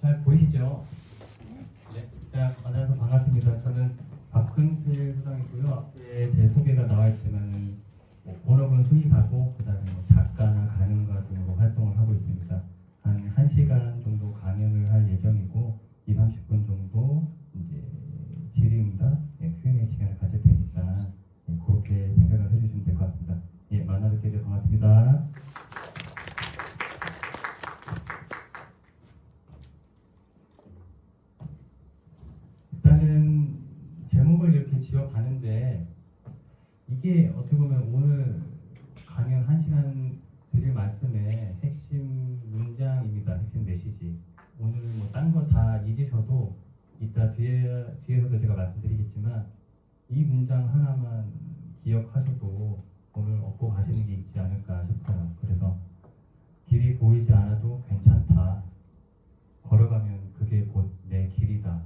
잘 보이시죠? 네, 만나서 반갑습니다. 저는 박근필 소장이고요. 앞에 제 소개가 나와 있지만은 본업은 수의사고 그다음에 작가나 강연가 등으로 활동을 하고 있습니다. 한 1시간 정도 강연을 할 예정이고 2, 30분 정도 이제 질의응답, Q&A 시간을 가질 테니까 그렇게 생각을 해주시면 될 것 같습니다. 예, 만나뵙게 돼서 반갑습니다. 일단은 제목을 이렇게 지어봤는데 이게 어떻게 보면 오늘 강연 1시간 드릴 말씀의 핵심 문장입니다. 핵심 메시지. 오늘 뭐 딴 거 다 잊으셔도 이따 뒤에서도 제가 말씀드리겠지만 이 문장 하나만 기억하셔도 오늘 얻고 가시는 게 있지 않을까 싶어요. 그래서 길이 보이지 않아도 괜찮다. 걸어가면 그게 곧 내 길이다.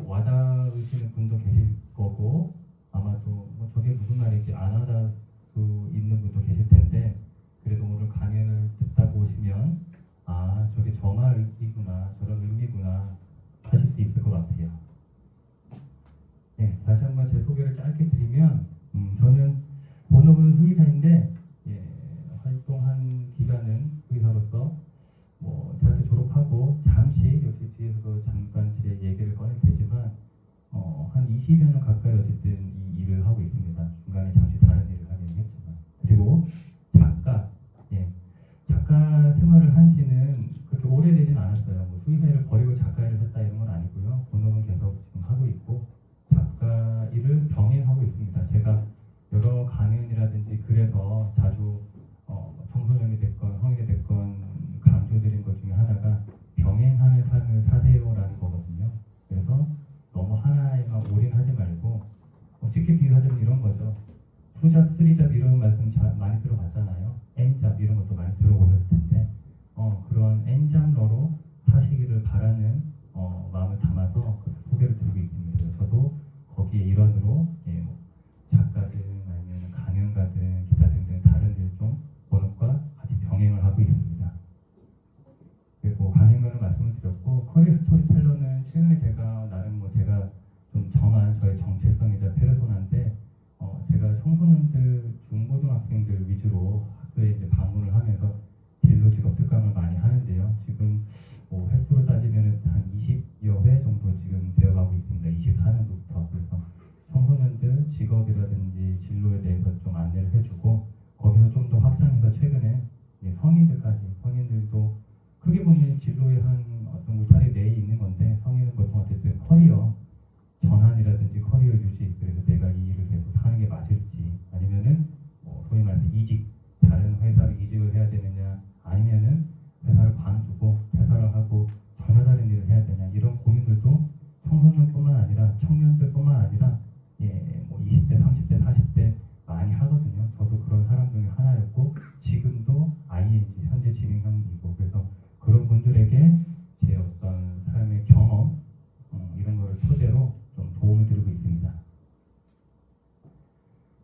와닿으시는 분도 계실 거고 아마도 저게 무슨 말인지 안 와닿을 수 있는 분도 계실 텐데 그래도 오늘 강연을 듣다 보시면 아 저게 저 말이구나 저런 의미구나 하실 수 있을 것 같아요. 네, 다시 한번 제 소개를 짧게 드리면 저는 본업은 수의사인데 활동한 기간은 수의사로서 대학교 졸업하고 잠시 역시 뒤에서도 잠깐 제 얘기를 꺼낼 테지만 한 20여 년 가까이 어쨌든 이 일을 하고 있습니다. 중간에 잠시 다른 일을 하긴 했지만 그리고 작가 생활을 한 지는 그렇게 오래되진 않았어요. 수의사 일을 버리고 작가 일을 했다 이런 건 아니고요. 본업은 계속 지금 하고 있고 작가 일을 병행하고 있습니다. 제가 여러 강연이라든지 글에서 자주 청소년이 됐건 성인이 됐건 강조드린 것 중에 하나가 병행하는 삶을 사세요라는 거거든요. 그래서 너무 하나에만 올인하지 말고 쉽게 비유하자면 이런 거죠. 2잡, 3잡 이런 말씀 많이 들어봤잖아요. N잡 이런 것도 많이 들어보셨을 텐데 그런 N잡러로 사시기를 바라는 마음을 담아서 소개를 드리고 있습니다. 그래서 저도 거기에 일원으로 작가든 아니면 강연가든 기타 등등 다른 일 좀 본업과 같이 병행을 하고 있습니다. 그리고 강연가는 말씀을 드렸고 커리어 스토리텔러는 최근에 제가 나름 제가 좀 정한 저의 정체성이자 페르소나인데 제가 청소년들, 중고등학생들 위주로 학교에 이제 방문을 하면서 진로 직업 특강을 많이 하는데요. 지금 횟수로 따지면 한 20여 회 정도 지금 되어가고 있습니다. 24년도부터. 그래서 청소년들 직업이라든지 진로에 대해서 좀 안내를 해주고 거기서 좀 더 확장해서 최근에 성인들도 크게 보면 진로의 한 어떤 울타리 내에 있는 건데 성인은 보통 어쨌든 커리어 전환이라든지 커리어 유지 그래서 내가 이 일을 계속 하는 게 맞을지 아니면은 소위 말해서 이직 다른 회사로 이직을 해야 되느냐 아니면은 회사를 관두고 퇴사를 하고 전혀 다른 일을 해야 되냐 이런 고민들도 청소년뿐만 아니라 청년들뿐만 아니라 20대, 30대, 40대 많이 하거든요. 저도 그런 사람 중에 하나였고 지금도 ING 현재 진행형이고 그래서 그런 분들에게 제 어떤 삶의 경험 이런 거를 토대로 좀 도움을 드리고 있습니다.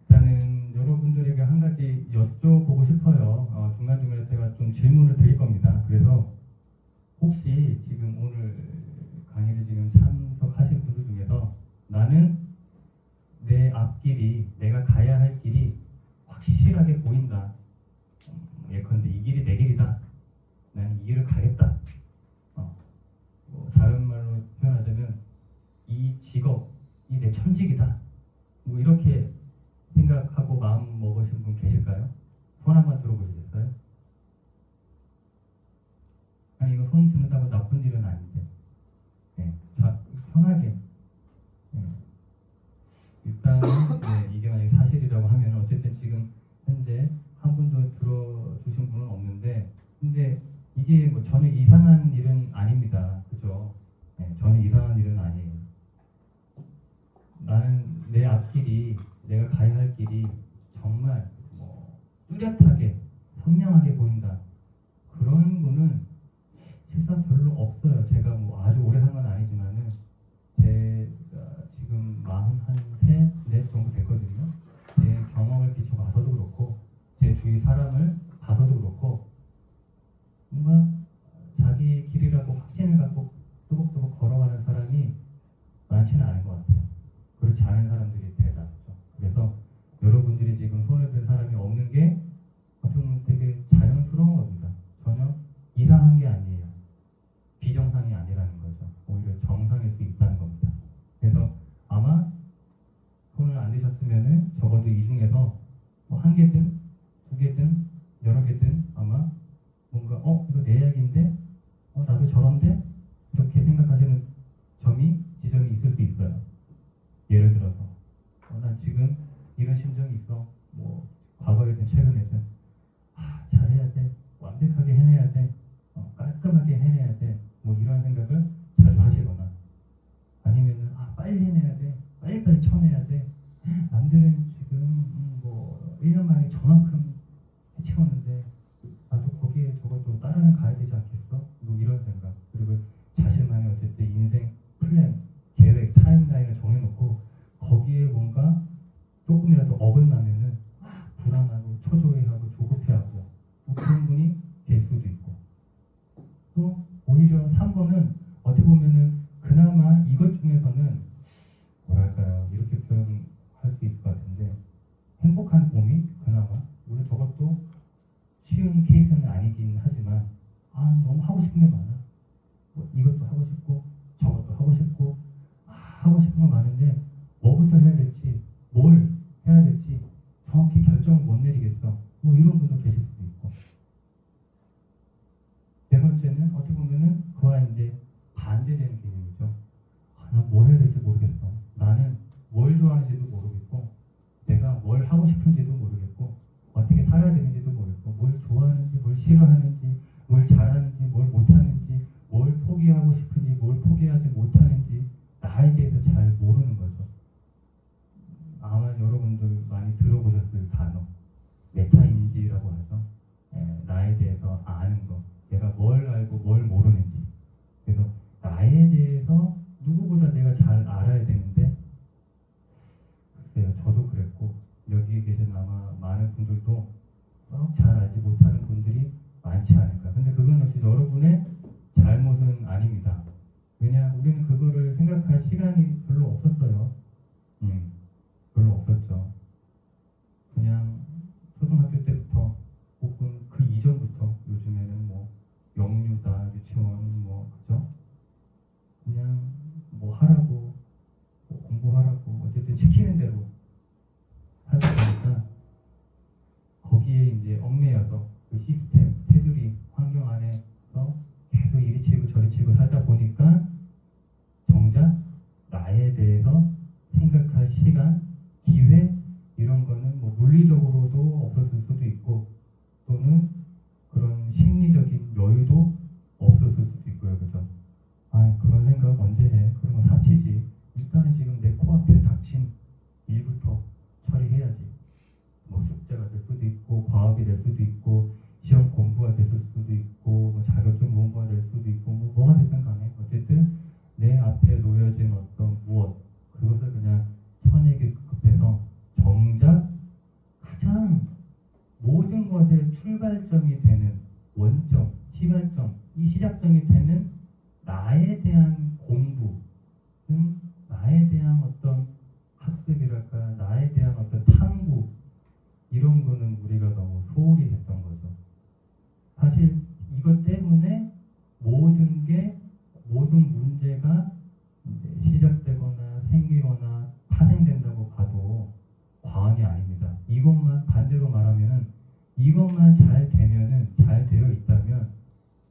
일단은 여러분들에게 한 가지 여쭤보고 싶어요. 중간중간에 제가 좀 질문을 드릴 겁니다. 그래서 혹시 지금 오늘 강의를 지금 참석하신 분들 중에서 나는 내 앞길이 내가 가야 할 길이 확실하게 보인다. 예컨대 이 길이 내 길이다. 나는 이 길을 가겠다. 다른 말로 표현하자면 이 직업이 내 천직이다. 이렇게 생각하고 마음 먹으신 분 계실까요? 손 한번 들어보시겠어요? 아니 이거 손 드는다고 나쁜 일은 아닌데. 자 편하게. 일단 이게 만약에 사실이라고 하면 어쨌든 지금 현재 한 분도 들어주신 분은 없는데 근데 이게 전혀 이상한 일은 아닙니다. 그죠? 전혀 이상한 일은 아니에요. 나는 내 앞길이 내가 가야 할 길이 정말 뚜렷하게 선명하게 보인다. 그런 분은 실상 별로 없어요. 제가 아주 오래 산 건 아니지만은 제가 지금 43, 4 정도 됐거든요. 제 경험을 비춰봐서도 그렇고 제 주위 사람을 봐서도 그렇고 뭔가 자기 길이라고 뭐 이런 생각을 자주 하시거나 아니면은 빨리 해내야 돼, 빨리빨리 쳐내야 돼, 남들은 지금 뭐 1년 만에 저만큼 해치웠는데 나도 거기에 저것도 따라는 가야 되지 않겠어? 뭐 이런 생각. 그리고 자신만의 어쨌든 인생 플랜, 계획, 타임라인을 정해놓고 거기에 뭔가 조금이라도 어긋나면은 불안하고 초조해하고 조급해하고 뭐 그런 분이 될 수도 있고, 또 오히려 3번은 어떻게 보면은 그나마 이것 중에서는 뭐랄까요, 이렇게 표현할 수 있을 것 같은데 행복한 봄이 그나마, 물론 저것도 쉬운 케이스는 아니긴 하지만 너무 하고 싶은 게 많아. 뭐 이것도 하고 싶고 저것도 하고 싶고 하고 싶은 거 많은데 뭐부터 해야 될지, 뭘 해야 될지 정확히 결정을 못 내리겠어. 뭐 이런 분도 계실 수도 있고, 네 번째는 어떻게 보면은 그와 이제 반대되는 개념이죠. 나 뭘 해야 될지 모르겠어. 나는 뭘 좋아하는지도 모르겠고, 내가 뭘 하고 싶은지도 모르겠고, 어떻게 살아야 되는지도 모르겠고, 뭘 좋아하는지, 뭘 싫어하는지, 뭘 잘하는지, 뭘 못하는지, 뭘 포기하고 싶은지, 뭘 포기하지 못하는지 나에 대해서 잘 모르는 거죠. 아마 여러분들 많이 들어보셨을 단어 메타인지라고 하죠. 나에 대해서 아는 거, 내가 뭘 알고 뭘 모르는지. 그래서 나에 대해서 누구보다 내가 잘 알아야 되는데, 글쎄요, 저도 그랬고 여기 계신 아마 많은 분들도 썩 잘 알지 못하는 분들이 많지 않을까. 근데 그건 역시 여러분의 잘못은 아닙니다. 왜냐, 우리는 그거를 생각할 시간이 별로 없었어요. 별로 없었죠. 그냥 초등학교 때부터 혹은 그 이전부터, 요즘에는 뭐 영유다, 유치원 뭐 그죠? 그냥 뭐 하라고, 뭐 공부하라고 어쨌든 시키는 대로 하다 보니까 거기에 이제 얽매여서 그 시스템, 테두리, 환경 안에서 계속 이리 치고 저리 치고 살다 보니까 정작 나에 대해서 생각할 시간, 기회, 이런 거는 뭐 물리적으로도 없었을 수도 있고, 또는 그런 심리적인 여유도 없었을 수도 있고요. 그죠? 그런 생각 언제 해? 그런 거 사치지. 일단은 지금 내 코앞에 닥친 일부터 처리해야지. 뭐 숙제가 될 수도 있고, 과업이 될 수도 있고, 시험 공부가 됐을 수도 있고, 뭐 자격증 공부가 될 수도 있고, 뭐가 됐든 간에 어쨌든 내 앞에 놓여진 어떤 무엇, 그것을 그냥 쳐내기 급해서 정작 가장 모든 것의 출발점이 되는 원점, 시발점, 이 시작점이 되는 나에 대한 공부, 나에 대한 어떤 학습이랄까, 나에 대한 어떤 탐구, 이런 거는 우리가 너무 소홀히 했던 거죠. 사실 이것 때문에 모든 문제가 시작되거나 생기거나 파생된다고 봐도 과언이 아닙니다. 이것만 반대로 말하면은, 이것만 잘 되면은, 잘 되어 있다면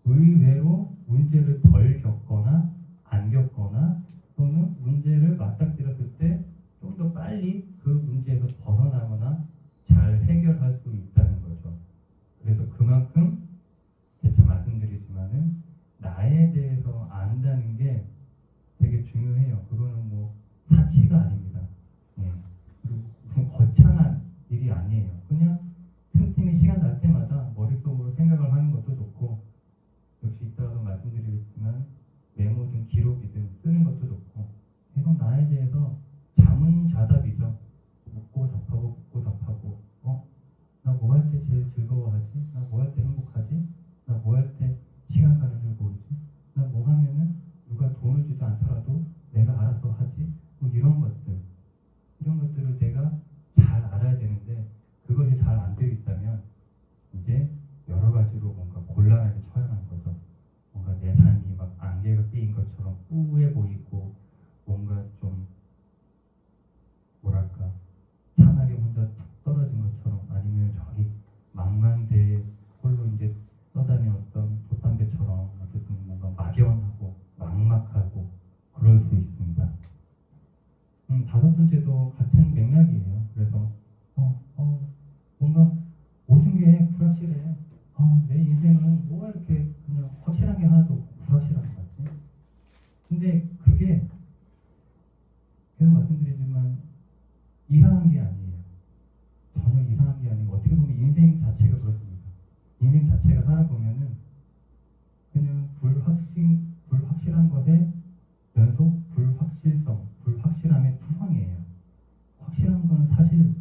의외로 문제를 덜 겪거나 안 겪거나, 또는 문제를 맞닥뜨렸을 때 좀 더 빨리 그 문제에서 벗어나거나 잘 해결할 수 있다는 거죠. 그래서 그만큼 제가 말씀드리지만은 나에 대해서 안다는 게 되게 중요해요. 그거는 뭐 사치가 아닙니다. 그리고 무슨 거창한 일이 아니에요. 그냥 틈틈이 시간 날 때마다 머릿속으로 생각을 하는 것도 좋고, 역시 이따가도 말씀드리겠지만 메모든 기록이든 쓰는 것도 좋고, 계속 나에 대해서 자문자답이죠. 묻고 답하고 묻고 답하고, 나 뭐 할 때 제일 즐거워하지? 나 뭐 할 때 행복하지? 나 뭐 할 때 시간 가는 줄 모르지? 나 뭐 하면은 누가 돈을 주지 않더라도 내가 알아서 하지? 뭐 이런 것들. 근데 그게 계속 말씀드리지만 이상한 게 아니에요. 전혀 이상한 게 아니고 어떻게 보면 인생 자체가 그렇습니다. 인생 자체가 살아보면은 그냥 불확실한 것의 연속, 불확실성, 불확실함의 투성이에요. 확실한 건 사실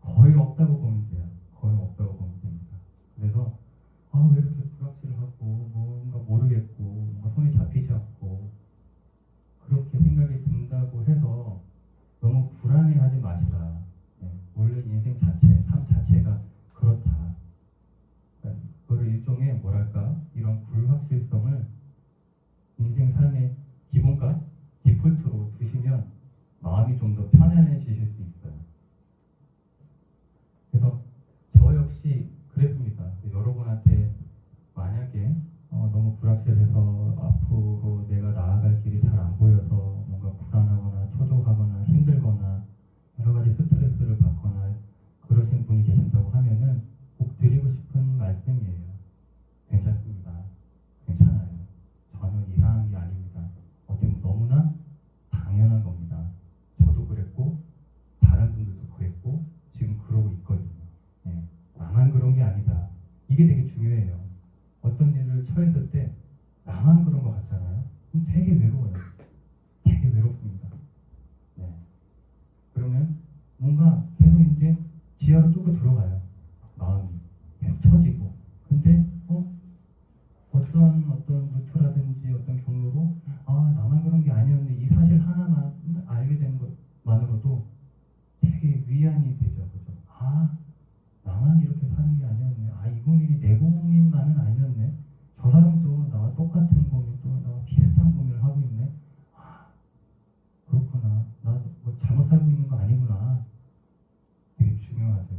거의 없다고 보면 돼요. 거의 없다고 보면 됩니다. 그래서 왜 이렇게 불확실하고 뭔가 모르겠고 뭔가 손이 잡히지 않고 그렇게 생각이 든다고 해서 너무 불안해하지 마시라. 원래 인생 자체, 삶 자체가 그렇다. 그거를 일종의 뭐랄까 이런 불확실성을 인생 삶의 기본값, 디폴트로 두시면 마음이 좀 더 편안해지실 수 있어요. 그래서 저 역시 그랬습니다. 여러분한테 만약에 너무 불확실해서 앞으로 내가 나아갈 길이 잘 안 보여서 뭔가 불안하거나 초조하거나 힘들거나 여러 가지 스트레스를 받거나 그러신 분이 계신다고 하면은 꼭 드리고 싶은 말씀이에요. 괜찮습니다. 괜찮아요. 전혀 이상한 게 아닙니다. 어떻게 보면 너무나 당연한 겁니다. 저도 그랬고 다른 분들도 그랬고 지금 그러고 있거든요. 나만 그런 게 아니다. 이게 되게 중요해요. 어떤 일을 처했을 때 나만 그런 것 같잖아요. 그럼 되게 외로워요. 되게 외롭습니다. 그러면 뭔가 계속 이제 지하로 쫓겨 들어가요. 마음이 계속 처지고. 근데 어떤 루트라든지 어떤 경로로 나만 그런 게 아니었는데 이 사실 하나만 알게 된 것만으로도 되게 위안이 되죠. 그죠? 나만 이렇게 사는 게 아니었네. 이 고민이 내 고민만은 아니었네. 저 사람도 나와 똑같은 고민, 또 나와 비슷한 고민을 하고 있네. 그렇구나. 나 뭐 잘못 살고 있는 거 아니구나. 되게 중요하죠.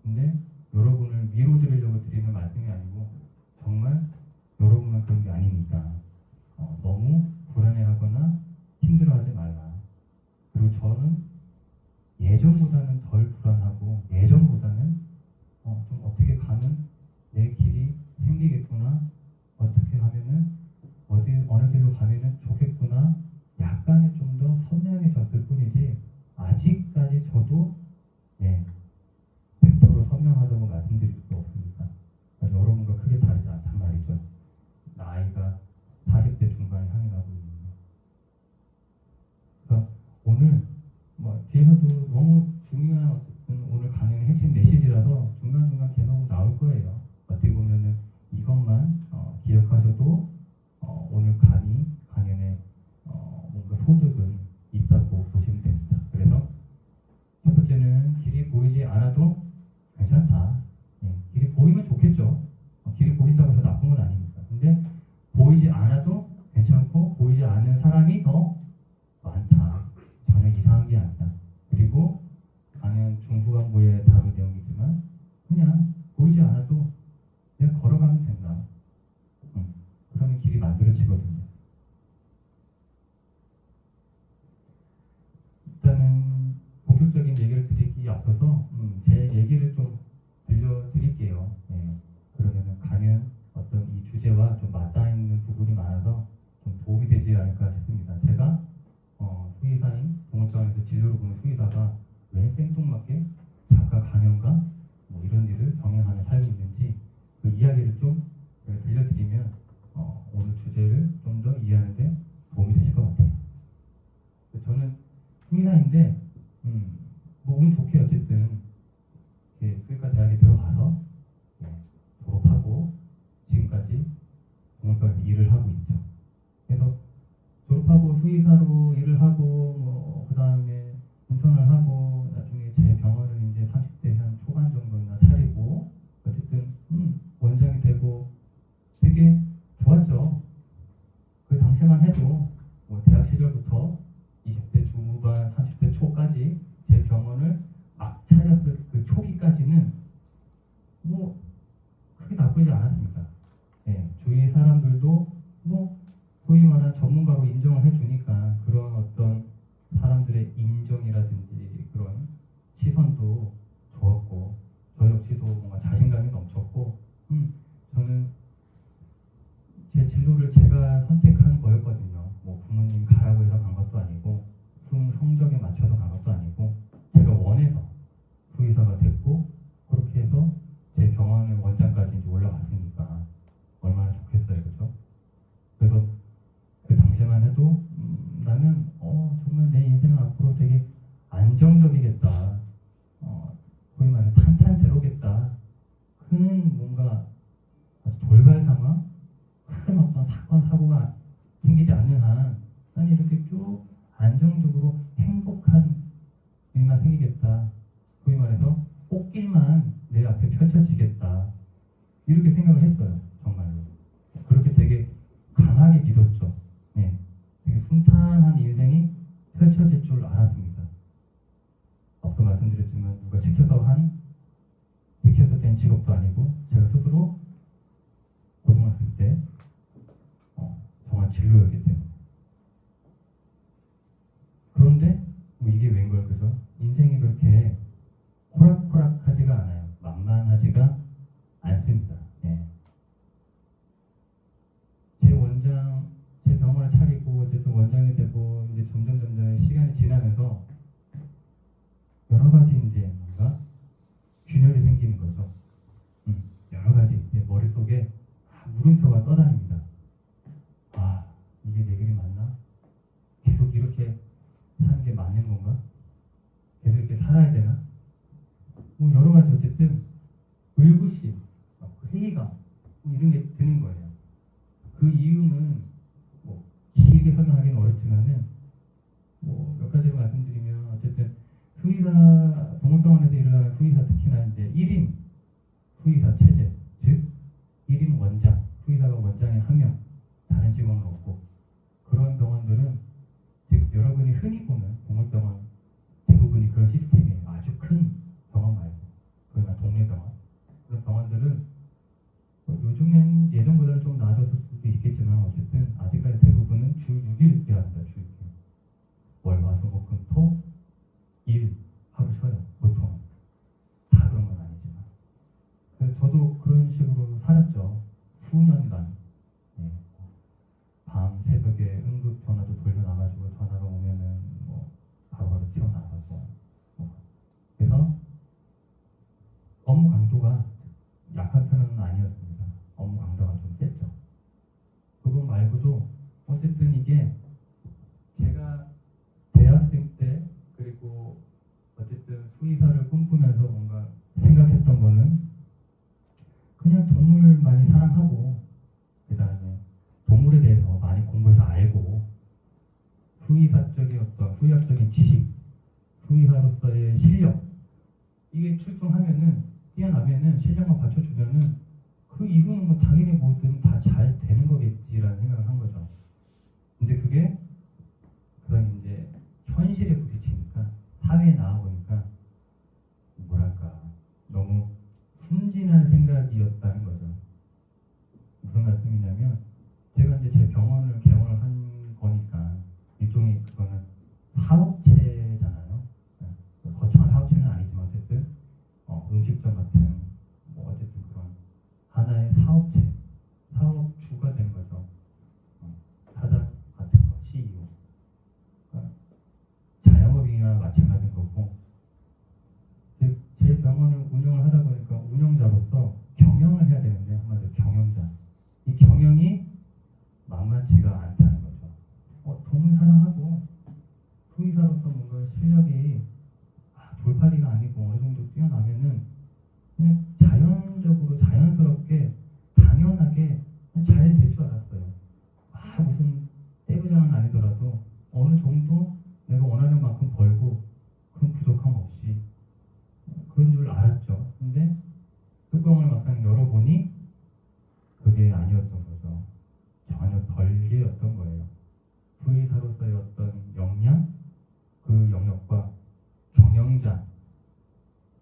근데 여러분을 위로드리려고 드리는 말씀이 아니고 정말 여러분은 그런 게 아니니까 너무 불안해하거나 힘들어하지 말라. 그리고 저는 예전보다는 덜 불안하고 예전보다는 좀 어떻게 가면 내 길이 생기겠구나. 어떻게 하면은 어느 길로 가면은 좋겠구나. 약간의 좀 더 선명해졌을 뿐이지 아직까지 저도 100% 선명하다고 말씀드릴 수 없습니다. 그러니까 여러분과 크게 다르지 않단 말이죠. 나이가 40대 중반에 향해 가고 있는 거. 그래서 오늘 뒤에서도 너무 중요한 어쨌든 오늘 강연의 핵심 메시지라서 중간중간 계속 나올 거예요. 어떻게 보면은 이것만 기억하셔도 오늘 강연에 뭔가 소득은 있다고 보시면 됩니다. 그래서 첫 번째는 길이 보이지 않아도 괜찮다. 길이 보이면 좋겠죠. 길이 보인다고 해서 나쁜 건 아닙니다. 근데 보이지 않아도 괜찮고 보이지 않은 사람이 더 많다. 전혀 이상한 게 아니다. 그리고 강연 중후반부에 다룰 내용이지만 그냥 보이지 않아도 그냥 걸어가면 된다. 그러면 길이 만들어지거든요. 일단은 본격적인 얘기를 드리기 앞서서 제 얘기를 좀 들려드릴게요. 그러면은 강연 어떤 이 주제와 좀 맞닿아있는 부분이 많아서 좀 도움이 되지 않을까 싶습니다. 제가 수의사인 동물병원에서 진료를 보는 수의사가 왜 생뚱맞게 작가 강연과 이런 일을 병행하며 살고 있는지 그 이야기를 좀 들려드리면 오늘 주제를 좀 더 이해하는 데 도움이 되실 것 같아요. 저는 수의사인데 운 좋게 어쨌든 수의과 대학에 들어가서 졸업하고 지금까지 동물병원에서 일을 하고 있죠. 그래서 졸업하고 수의사로 일을 하고 그 다음에 인턴을 하고 나중에 제 병원을 이제 30대 한 초반 정도나 차리고 어쨌든 원장이 되고 되게 좋았죠. 그 당시만 해도 대학 시절부터 20대 중후반 30대 초까지 제 병원을 막 차렸을 그 초기까지는 크게 나쁘지 않았습니다. 주위 사람들도 소위 말하는 전문가로 인정을 해주니까 그런 어떤 사람들의 인정이라든지 그런 시선도 좋았고 저 역시도 뭔가 자신감이 넘쳤고 저는 제 진로를 제가 선택한 거였거든요. 부모님 이렇게 생각을 했어요. 정말로. 그렇게 되게 강하게 믿었죠. 네. 되게 순탄한 인생이 펼쳐질 줄 알았습니다. 앞서 말씀드렸지만 누가 시켜서 된 직업도 아니고 제가 스스로 고등학생 때 정한 진로였기 때문에. 그런데 뭐 이게 웬 걸 그죠? 인생이 그렇게 호락호락하지가 않아요. 만만하지가 않습니다. 예. 제 병원을 차리고 어쨌든 원장이 되고 이제 점점 시간이 지나면서 여러 가지 이제 뭔가 균열이 생기는 거죠. 여러 가지 이제 머릿속에 물음표가 떠다닙니다. 아, 이게 내 길이 맞나? 계속 이렇게 사는 게 맞는 건가? 계속 이렇게 살아야 되나? 뭐 여러 가지 어쨌든 의구심, 회의감 이런 게 드는 거예요. 그 이유는 뭐 길게 설명하기는 어렵지만은 뭐 몇 가지로 말씀드리면 어쨌든 동물병원에서 일어나는 수의사 특히나 이제 1인 수의사 체제, 즉 1인 원장, 수의사가 원장에 한 명, 다른 직원은 없고 그런 병원들은 즉 여러분이 흔히 보는 동물병원 대부분이 그런 시스템이에요. 아주 큰 병원 말고 그러나 동네 병원 그런 병원들은 요즘엔 예전보다는 좀 나아졌을 수도 있겠지만 어쨌든 아직까지 대부분은 주 6일 일합니다. 주 6일. 월, 화, 수, 목, 금, 토, 일 하루 쉬어요. 보통 다 그런 건 아니지만 그래서 저도 그런 식으로 살았죠. 수년간. 예. 밤 새벽에 응급 전화도 돌려놔가지고 전화가 오면은 뭐 바로바로 튀어나가고 그래서 업무 강도가 약한 편은 아니었습니다. 업무 강도가 좀 셌죠. 그거 말고도 어쨌든 이게 제가 대학생 때 그리고 어쨌든 수의사를 꿈꾸면서 뭔가 생각했던 거는 그냥 동물 많이 사랑하고 그 다음에 동물에 대해서 많이 공부해서 알고 수의사적인 어떤 수의학적인 지식, 수의사로서의 실력 이게 출중하면은 뛰어나면은 실력만 받쳐주면은 그 이후는 뭐 당연히 뭐든 다 잘 되는 거겠지라는 생각을 한 거죠. 근데 그게 그다음에 이제 현실에 부딪히니까 사회에 나와보니까 뭐랄까 너무 순진한 생각이었다는 거죠. 무슨 말씀이냐면 제가 이제 제 병원을 개원을 한 거니까 일종의 그거는 사업체잖아요. 거창한 사업체는 아니지만 어쨌든 음식점 같은 뭐 어쨌든 그런 하나의 사업체, 사업주가 된 거죠. 사장 같은 거, CEO. 그러니까 자영업이나 마찬가지인 거고 제 병원을 운영을 하다 보니까 운영자로서 경영을 해야 되는데 한마디로 경영자. 이 경영이 만만치가 않다는 거죠. 동물 사랑하고 수의사로서 뭔가 실력이 돌팔이가 아니고 어느 정도 뛰어나면은 그냥 자연적으로 자연스럽게 당연하게 잘 될 줄 알았어요. 무슨 떼부자는 아니더라도 어느 정도 내가 원하는 만큼 벌고 그런 부족함 없이 그런 줄 알았죠. 근데 뚜껑을 막상 열어보니 그게 아니었던 거죠. 전혀 별개였던 거예요. 수의사로서의 어떤 역량, 그 영역과 경영자,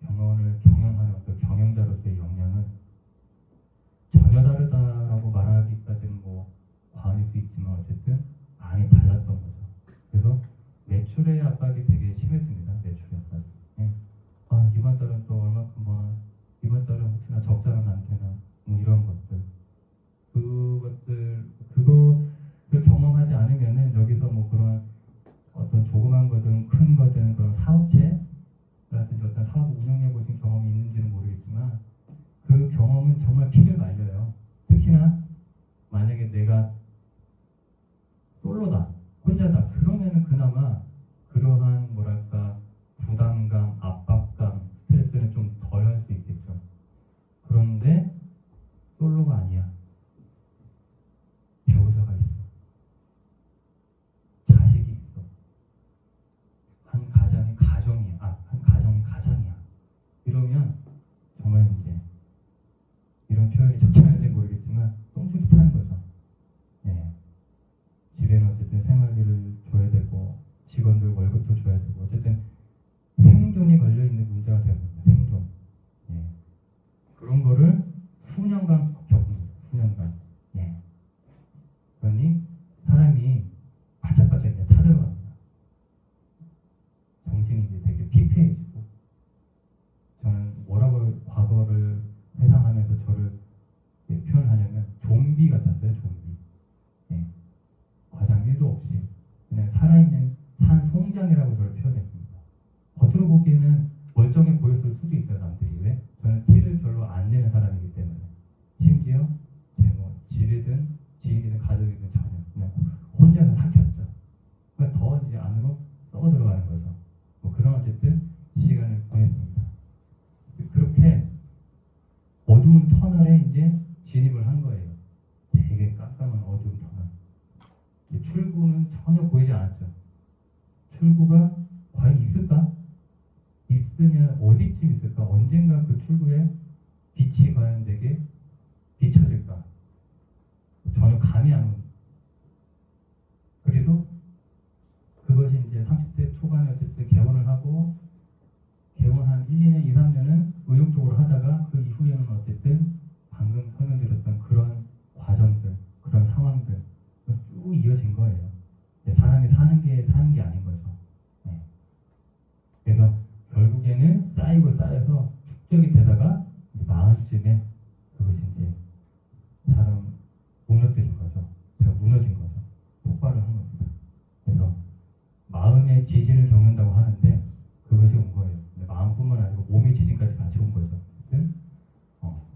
병원을 경영하는 어떤 경영자로서의 역량은 전혀 다르다라고 말하기까지는 뭐 과언일 수 있지만 어쨌든 많이 달랐던 거죠. 그래서 매출의 압박이 되게 심했습니다. 매출의 압박. 예. 이번 달은 또 얼마큼 버나, 이번 달은 혹시나 적자는 안 되나, 뭐 이런 것들. 그거를 경험하지 않으면은 여기서 뭐 그런 어떤 조그만 거든 큰 거든 그런 사업체라든지 어떤 사업 운영해 보신 경험이 있는지는 모르겠지만 그 경험은 정말 피를 말려요. 특히나 만약에 내가 솔로다, 혼자다 그러면은 그나마 그러한 뭐랄까 부담감 생활비를 줘야 되고 직원들 월급도 줘야 되고 어쨌든 생존이 걸려 있는 문제가 되거든요. 생존. 예. 그런 거를 수년간 겪는 거예요. 수년간. 예. 그러니 사람이 바짝바짝 이제 타들어갑니다. 정신이 이제 되게 피폐해지고 저는 뭐라고 과거를 회상하면서 저를 표현하냐면 좀비 같았어요. 좀비. 예. 과장 1도 없이 그냥 살아있는 산 송장이라고 저를 표현했습니다. 겉으로 보기에는 멀쩡해 보였을 수도 있어요. 남들이. 왜? 저는 티를 별로 안 내는 사람이기 때문에. 심지어 제 뭐 집이든 지인이든 가족이든 전혀 그냥 혼자서 삭혔죠. 그러니까 더 이제 안으로 썩어 들어가는 거죠. 뭐 그런 어쨌든 시간을 보냈습니다. 그렇게 어두운 터널에 이제 진입을 한 거예요. 되게 깜깜한 어두운 터널. 출구는 전혀 보이지 않았죠. 출구가 과연 있을까? 있으면 어디쯤 있을까? 언젠가 그 출구에 빛이 과연 내게 비춰질까? 전혀 감이 안 옵니다. 그래서 그것이 이제 30대 초반에 어쨌든 개원을 하고 개원 한 1, 2년, 2, 3년은 의욕적으로 하다가 그 이후에는 어쨌든 방금 설명드렸던 그런 과정들, 그런 상황들 쭉 이어진 거예요. 사람이 사는 게 아닌 거죠. 네. 그래서 결국에는 쌓여서 축적이 되다가 마흔쯤에 그것이 이제 사람 무너뜨린 거죠. 제가 무너진 거죠. 폭발을 한 겁니다. 그래서 마음의 지진을 겪는다고 하는데 그것이 온 거예요. 근데 마음뿐만 아니고 몸의 지진까지 같이 온 거죠.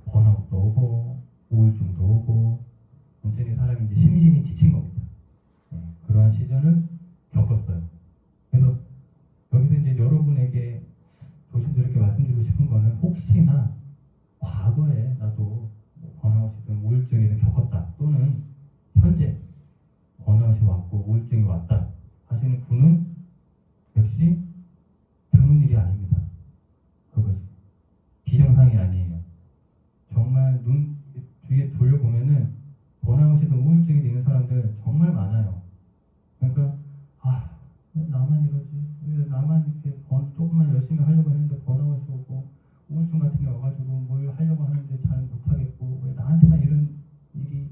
번아웃도 오고 우울증도 오고 완전히 사람이 이제 심신이 지친 겁니다. 네, 그러한 시절을 겪었어요. 그래서 여기서 이제 여러분에게 조심스럽게 말씀드리고 싶은 거는 혹시나 과거에 나도 번아웃이든 우울증이든 겪었다 또는 현재 번아웃이 왔고 우울증이 왔다 하시는 분은 역시 드문 일이 아닙니다. 그것이 비정상이 아니에요. 정말 눈 주위에 돌려보면은 번아웃이든 우울증이 있는 사람들 정말 많아요. 그러니까 왜 나만 이러지? 왜 나만 이렇게 조금만 열심히 하려고 했는데 번아웃이 오고 우울증 같은 게 와가지고 뭘 하려고 하는데 잘 못하겠고 왜 나한테만 이런 일이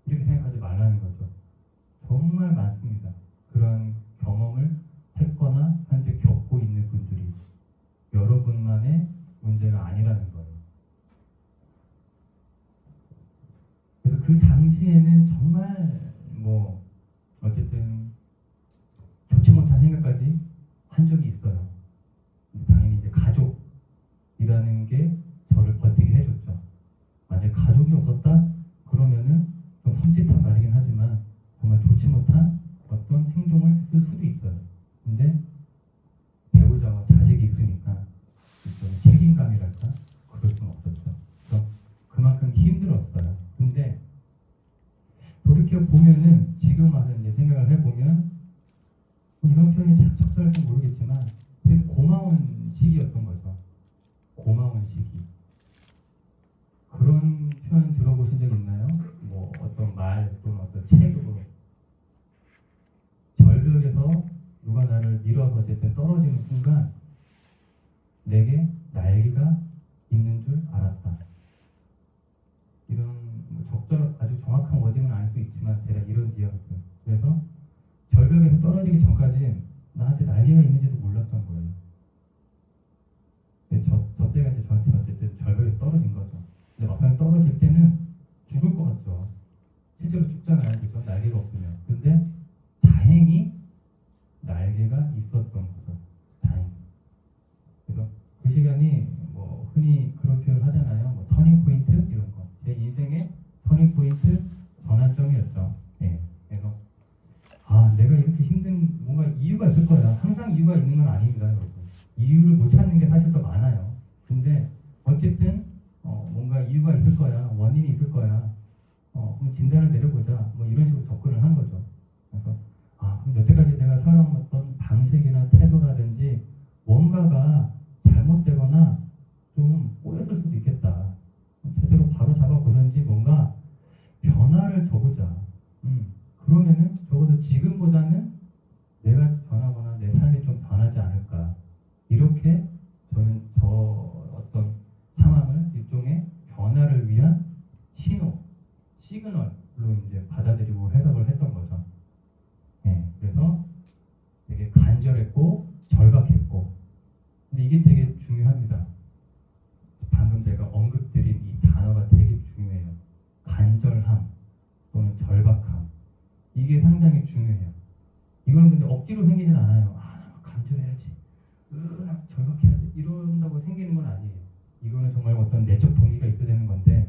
이렇게 생각하지 말라는 거죠. 정말 많습니다. 그런 경험을 했거나 현재 겪고 있는 분들이 여러분만의 문제가 아니라는 거예요. 그래서 그 당시에는 정말 뭐 어쨌든 좋지 못한 생각까지 한 적이 있어요. 당연히 이제 가족이라는 게 저를 버티게 해줬죠. 만약에 가족이 없었다 그러면은 좀 섬찟한 말이긴 하지만 정말 좋지 못한 어떤 행동을 했을 수도 있어요. 근데 배우자와 자식이 있으니까 책임감이랄까 그럴 수는 없었죠. 그래서 그만큼 힘들었어요. 근데 돌이켜 보면은 지금 와서 이제 생각을 해보면 이런 표현이 참 적절할지 모르겠지만 되게 고마운 시기였던 거죠. 고마운 시기. 그런 표현 들어보신 적 있나요? 뭐 어떤 말 또는 어떤 책으로 절벽에서 누가 나를 밀어서 어쨌든 떨어지는 순간 내게 날개가 있는 줄 알았다. 이런 뭐 아주 정확한 워딩은 아닐 수 있지만 대략 이런 뉘앙스. 그래서 절벽에서 떨어지기 전까지는 나한테 날개가 있는지도 몰랐던 거예요. 근데 저 때가 이제 저한테 어쨌든 절벽에서 떨어진 거죠. 근데 막상 떨어질 때는 죽을 것 같죠. 실제로 죽잖아요. 그죠? 날개가 없으면. 근데 다행히 날개가 있었던 거죠. 다행히. 그래서 그 시간이 뭐 흔히 그런 표현 하잖아요. 뭐 터닝 포인트 이런 거. 제 인생의 터닝 포인트 전환점이었죠. 네. 그래서 내가 이렇게 힘든 뭔가 이유가 있을 거야. 항상 이유가 있는 건 아닙니다, 여러분. 이유를 못 찾는 게 사실 더 많아요. 근데 어쨌든 뭔가 이유가 있을 거야. 원인이 있을 거야. 그럼 진단을 내려보자. 뭐 이런 식으로 접근을 한 거죠. 그래서 그럼 여태까지 내가 살아왔던 방식이나 태도라든지 뭔가가 잘못되거나 좀 꼬였을 수도 있겠다. 제대로 바로 잡아보든지 뭔가 변화를 줘보자. 그러면은 적어도 지금보다는 내가 변하거나 내 삶이 좀 변하지 않을까. 이렇게 저는 저 어떤 상황을 일종의 변화를 위한 신호, 시그널로 이제 받아들이고 해석을 했던 거죠. 예, 그래서 되게 간절했고 절박했고, 근데 이게 되게 중요합니다. 방금 제가 언급드린 이 단어가 되게 중요해요. 간절함 또는 절박함, 이게 상당히 중요해요. 이거는 근데 억지로 생기진 않아요. 나 간절해야지, 나 절박해야지 이런다고 생기는 건 아니에요. 이거는 정말 어떤 내적 동기가 있어야 되는 건데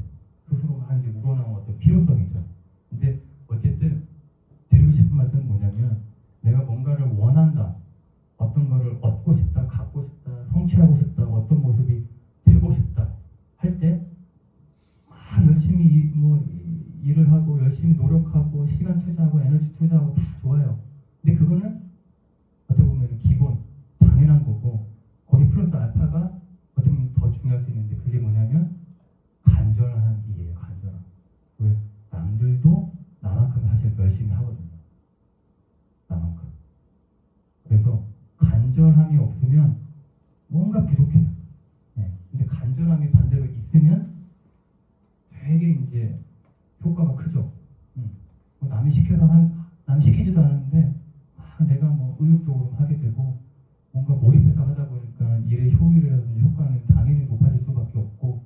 스스로 막 이제 우러나온 어떤 필요성이죠. 근데 어쨌든 드리고 싶은 말씀은 뭐냐면, 내가 뭔가를 원한다, 어떤 거를 얻고 싶다, 갖고 싶다, 성취하고 싶다, 어떤 모습이 되고 싶다 할 때 막 열심히 일을 하고 열심히 노력하고 시간 투자하고 에너지 투자하고 다 좋아요. 근데 그거는 어떻게 보면 기본 당연한 거고, 거기 플러스 알파가 어떻게 보면 더 중요할 수 있는데, 그게 뭐냐면 간절함이에요. 간절함. 왜? 남들도 나만큼 사실 열심히 하거든요. 나만큼. 그래서 간절함이 없으면 뭔가 부족해요. 네. 근데 간절함이 반대로 있으면 되게 이제 효과가 크죠. 남이 남이 시키지도 않았는데 내가 의욕적으로 하게 되고, 뭔가 몰입해서 하다 보니까 일의 효율이라든지 효과는 당연히 높아질 수밖에 없고.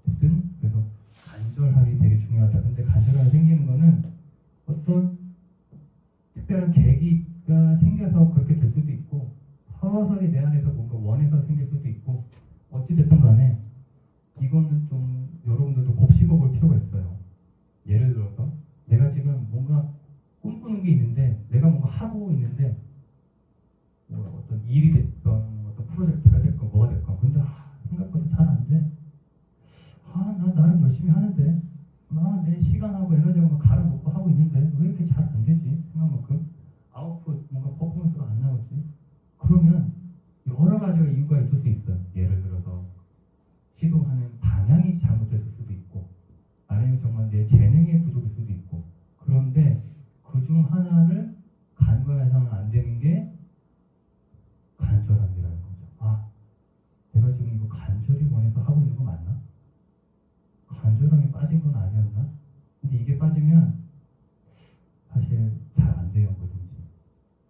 어쨌든 그래서 간절함이 되게 중요하다. 근데 간절함이 생기는 거는 어떤 특별한 계기가 생겨서 그렇게 될 수도 있고, 서서히 내 안에서 뭔가 원해서 생길 수도 있고, 어찌됐든 간에 이거는 좀 여러분들도 곱씹어 볼 필요가 있어요. 예를 들어서 내가 지금 뭔가 꿈꾸는 게 있는데, 내가 뭔가 하고 있는데, 어떤 일이 됐건 어떤 프로젝트가 됐건 뭐가 됐건, 근데 생각보다 잘 안 돼. 나 나름 열심히 하는데, 내 시간하고 에너지하고 갈아놓고 하고 있는데 왜 이렇게 잘 안 되지? 생각만큼 아웃풋, 뭔가 퍼포먼스가 안 나오지? 그러면 여러 가지가 이유가 있을 수 있어요. 예를 들어서 시도하는 방향이 잘못됐을 수도 있고, 아니면 정말 내 재능의 부족일 수도 있고. 그런데 그 중 하나를 간과해서는 안 되는 게 간절함이라는 거죠. 내가 지금 이거 간절히 원해서 하고 있는 거 맞나? 간절함이 빠진 건 아니었나? 근데 이게 빠지면 사실 잘 안 돼요, 뭐든지.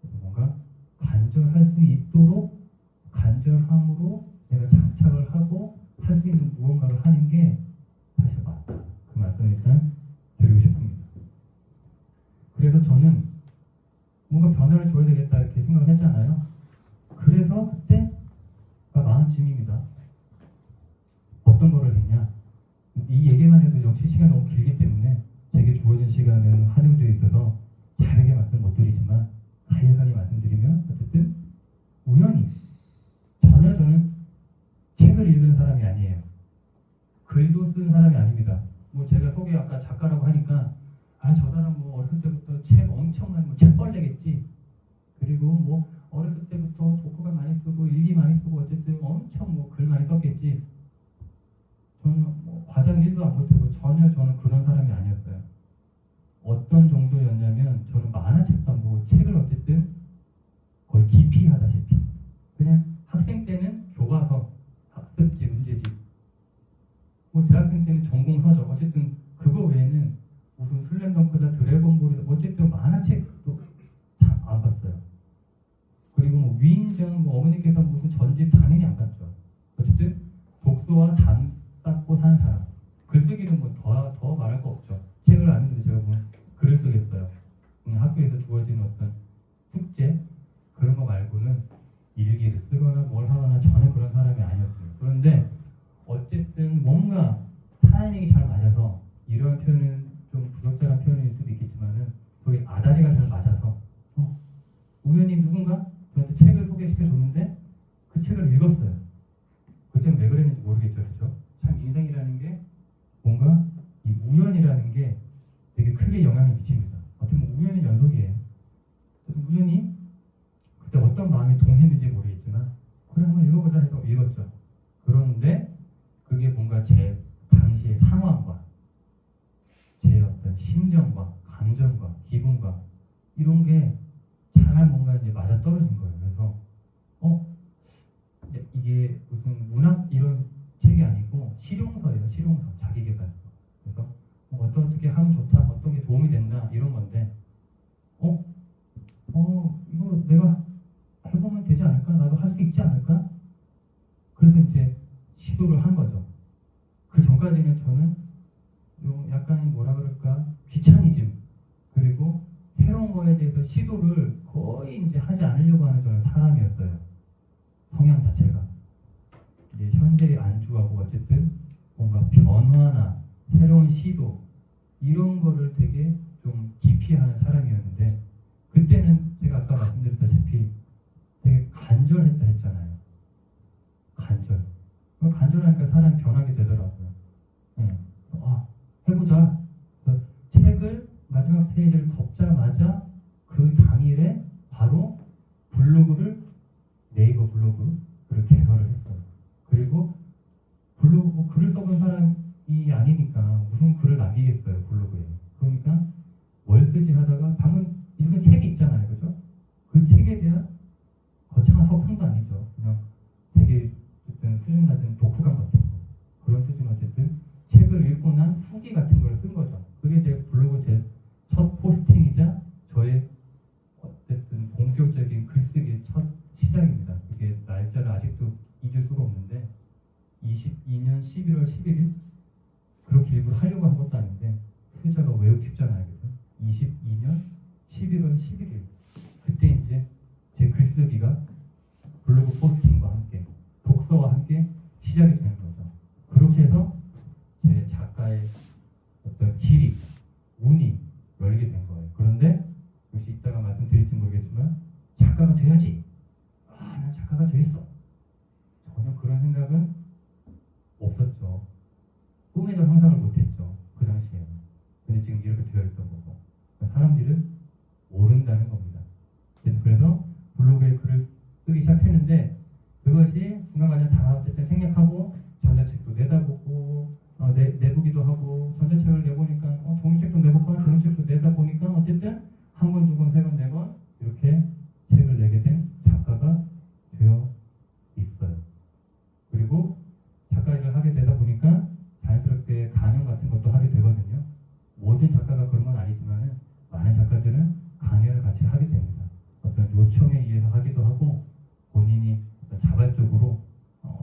그래서 뭔가 간절할 수 있도록 간절함으로 내가 장착을 하고 할 수 있는 무언가를 하는 게 사실 맞다. 그 말씀을 일단 드리고 싶습니다. 그래서 저는 뭔가 변화를 줘야 되겠다 이렇게 생각을 했잖아요. 그래서 그때가 마음쯤입니다. 어떤 거를 했냐? 이 얘기만 해도 역시 시간이 너무 길기 때문에 제게 주어진 시간은 한정되어 있어서 자세하게 말씀 못 드리지만, 간략하게 말씀드리면, 어쨌든 우연히, 전혀 저는 책을 읽은 사람이 아니에요. 글도 쓴 사람이 아닙니다. 제가 소개 아까 작가라고 하니까 저 사람 어렸을 때부터 책 엄청난 책벌레겠지. 그리고 어렸을 때부터 독후가 많이 쓰고 일기 많이 쓰고 어쨌든 엄청 글 많이 썼겠지. 저는 과장 1도 안 못하고 전혀 저는 그런 사람이 아니었어요. 어떤 정도였냐면, 저는 만화책도 안 보고 책을 어쨌든 거의 기피하다시피, 그냥 학생 때는 교과서, 학습지, 문제집, 대학생 때는 전공 서적, 어쨌든 그거 외에는 무슨 슬램덩크다, 드래곤볼이다, 어쨌든 만화책도 다 안 봤어요. 그리고 위인전, 어머니께서 무슨 전집 당연히 안 봤죠. 어쨌든 독서와 담 쌓고 산 사람. 글쓰기는 더 말할 거 없죠. 책을 안 읽는데 제가 글을 쓰겠어요. 학교에서 주어진 어떤 숙제 그런 거 말고는 일기를 쓰거나 뭘 하거나 전혀 그런 사람이 아니었어요. 그런데 어쨌든 뭔가 타이밍이 잘 맞아서, 이런 표현은 좀 부적절한 표현일 수도 있겠지만은 거의 아다리가 잘 맞아서 우연히 누군가 저한테 책을 소개시켜 줬는데 그 책을 읽었어요. 그때는 왜 그랬는지 모르겠죠. 그렇죠? 참 인생이라는 게 뭔가 이 우연이라는 게 되게 크게 영향을 미칩니다. 어떻게 보면 우연의 연속이에요. 우연히 그때 어떤 마음이 동했는지 모르겠지만 그래 한번 읽어보자 해서 읽었죠. 그런데 그게 뭔가 제 당시의 상황과 제 어떤 심정과 감정과 기분과 이런 게 잘 뭔가 이제 맞아 떨어진 거예요. 그래서 이게 무슨 문학 이런 책이 아니고 실용서예요. 실용서, 자기계발서. 그래서 어떻게 하면 좋다, 어떤 게 도움이 된다 이런 건데, 이거 내가 해보면 되지 않을까? 나도 할 수 있지 않을까? 그래서 이제 시도를 한 거죠. 그 전까지는 저는 좀 약간 뭐라 그럴까, 귀차니즘, 그리고 새로운 거에 대해서 시도를 거의 이제 하지 않으려고 하는 저는 사람이었어요. 성향 자체가. 이제 현재에 안주하고 어쨌든 뭔가 변화나 새로운 시도 이런 거를 되게 좀 기피하는 사람이었는데, 그때는 제가 아까 말씀드렸다시피 되게 간절했다 했잖아요. 간절. 간절하니까 사람이 변하게 되더라고요. 네. 해보자. 그래서 책을 마지막 페이지를 덮자마자 그 당일에 바로 네이버 블로그를 개설을 했어요. 그리고 블로그 글을 써본 사람이 아니니까 무슨 글을 남기겠어요, 블로그에. 그러니까 뭘 쓰지 하다가 방금 읽은 책이 있잖아요, 그죠? 그 책에 대한 거창한 서평도 아니죠. 그냥 되게 어쨌든 수준 낮은 독후감 같은 거, 그런 수준 어쨌든 책을 읽고 난 후기 같은 걸 쓴 거죠. 그게 제 블로그 제 첫 포스팅이자 저의 어쨌든 본격적인 글쓰기의 첫 시작입니다. 그게 날짜를 아직도 잊을 수가 없는데 22년 11월 11일, 그렇게 일부러 하려고 한 것도 아닌데 숫자가 외우기 쉽잖아요. 그죠? 22년 11월 11일, 그때 이제 제 글쓰기가 블로그 포스팅과 함께 독서와 함께 시작이 되는 거죠. 그렇게 해서 제 작가의 어떤 길이, 운이 열리게 된 거예요. 그런데 역시 이따가 말씀드릴지 모르겠지만 작가가 돼야지. 난 작가가 되겠어. 전혀 그런 생각은 없었죠. 꿈에도 상상을 못했죠. 그 당시에는. 근데 지금 이렇게 되어 있던 거고. 사람들은 모른다는 겁니다. 그래서 블로그에 글을 쓰기 시작했는데, 그것이 중간까지 다 어쨌든 생략하고 전자책도 내다보고 내보기도 하고, 전자책을 내보니까 종이책도 내볼까, 종이책도 내다 보니까 어쨌든 한 권, 두 권, 세 권, 네 권 이렇게 책을 내게 된 작가가 되어 있어요. 그리고 작가 일을 하게 되다 보니까 자연스럽게 강연 같은 것도 하게 되거든요. 모든 작가가 그런 건 아니지만은 많은 작가들은 강연을 같이 하게 됩니다. 어떤 요청에 의해서 하기도 하고, 본인이 어떤 자발적으로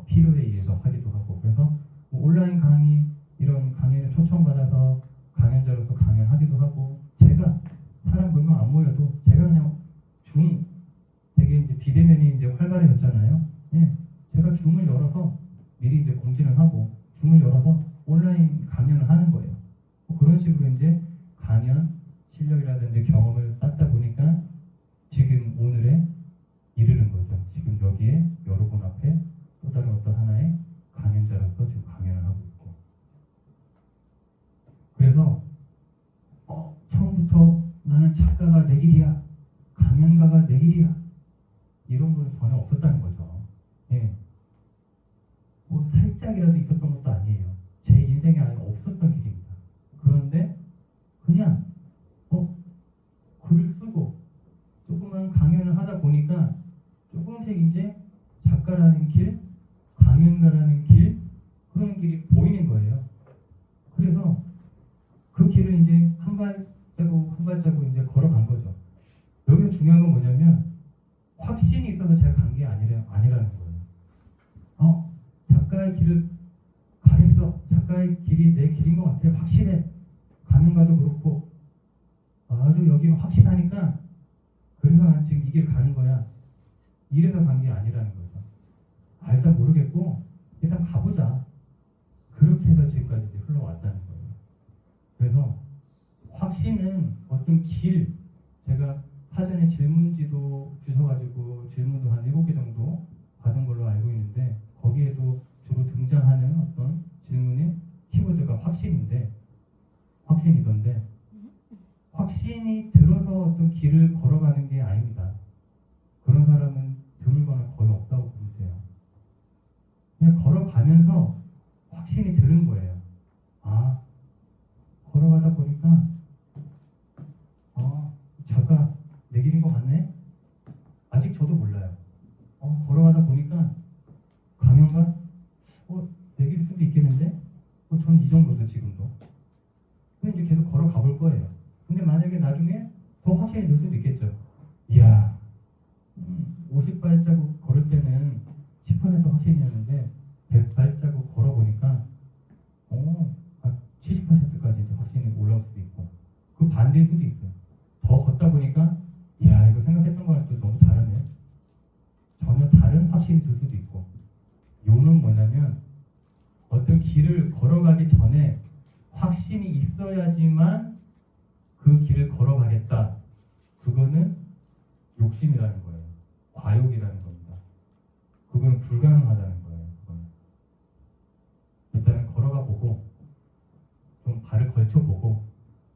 필요에 의해서 하기도 하고. 그래서 온라인 강의 이런 강연에 초청받아서 강연자로서 강연하기도 하고, 제가 사람 보면 안 모여도 제가 그냥 되게 이제 비대면이 이제 활발해졌잖아요. 예, 제가 줌을 열어서 미리 이제 공지를 하고 줌을 열어서 온라인 강연을 하는 거예요. 그런 식으로 이제 강연 실력이라든지 경험을 쌓다 보니까 지금 오늘에 이르는 거죠. 지금 여기에 여러분 앞에 또 다른 어떤 하나의 강연자로서 지금 강연을 하고 있고. 그래서 처음부터 나는 작가가 내 길이야, 강연가가 내 길이야, 이런 거는 전혀 없었다는 거죠. 예. 뭐 살짝이라도 있었던 것도 아니에요. 제 인생에 아예 없었던 길입니다. 그런데 그냥 글을 쓰고 조그만 강연을 하다 보니까 조금씩 이제 작가라는 길, 강연가라는 길, 그런 길이 보이는 거예요. 그래서 그 길을 이제 한 발자국 한 발자국 이제 걸어간 거죠. 여기서 중요한 건 뭐냐면 확신이 있어서 제가 간 게 아니라는 거예요. 작가의 길을 가겠어. 작가의 길이 내 길인 것 같아. 확실해. 강연가도 그렇고 아주 여기는 확신하니까 그래서 난 지금 이 길 가는 거야. 이래서 간 게 아니라는 거죠. 일단 모르겠고 일단 가보자. 그렇게 해서 지금까지 이제 흘러왔다는 거예요. 그래서 확신은 어떤 길, 제가 사전에 질문지도 주셔가지고 질문도 한 7개 정도 받은 걸로 알고 있는데, 거기에도 주로 등장하는 어떤 질문의 키워드가 확신이던데, 확신이 들어서 어떤 길을 걸어가는 게 아닙니다. 그런 사람은 드물거나 거의 없다고 보면 돼요. 그냥 걸어가면서 확신이 드는 거예요. 걸어가다 보니까 작가 확신이 들 수도 있겠죠. 이야, 50발자국 걸을 때는 10% 확신이었는데 100발자국 걸어보니까 70%까지 확신이 올라올 수도 있고, 그 반대일 수도 있어요. 더 걷다 보니까 이야, 이거 생각했던 거랑 또 너무 다르네. 전혀 다른 확신이 들 수도 있고. 요는 뭐냐면 어떤 길을 걸어가기 전에 확신이 있어야지만 그 길을 걸어가겠다. 그거는 욕심이라는 거예요. 과욕이라는 겁니다. 그거는 불가능하다는 거예요. 그거는. 일단은 걸어가 보고 좀 발을 걸쳐보고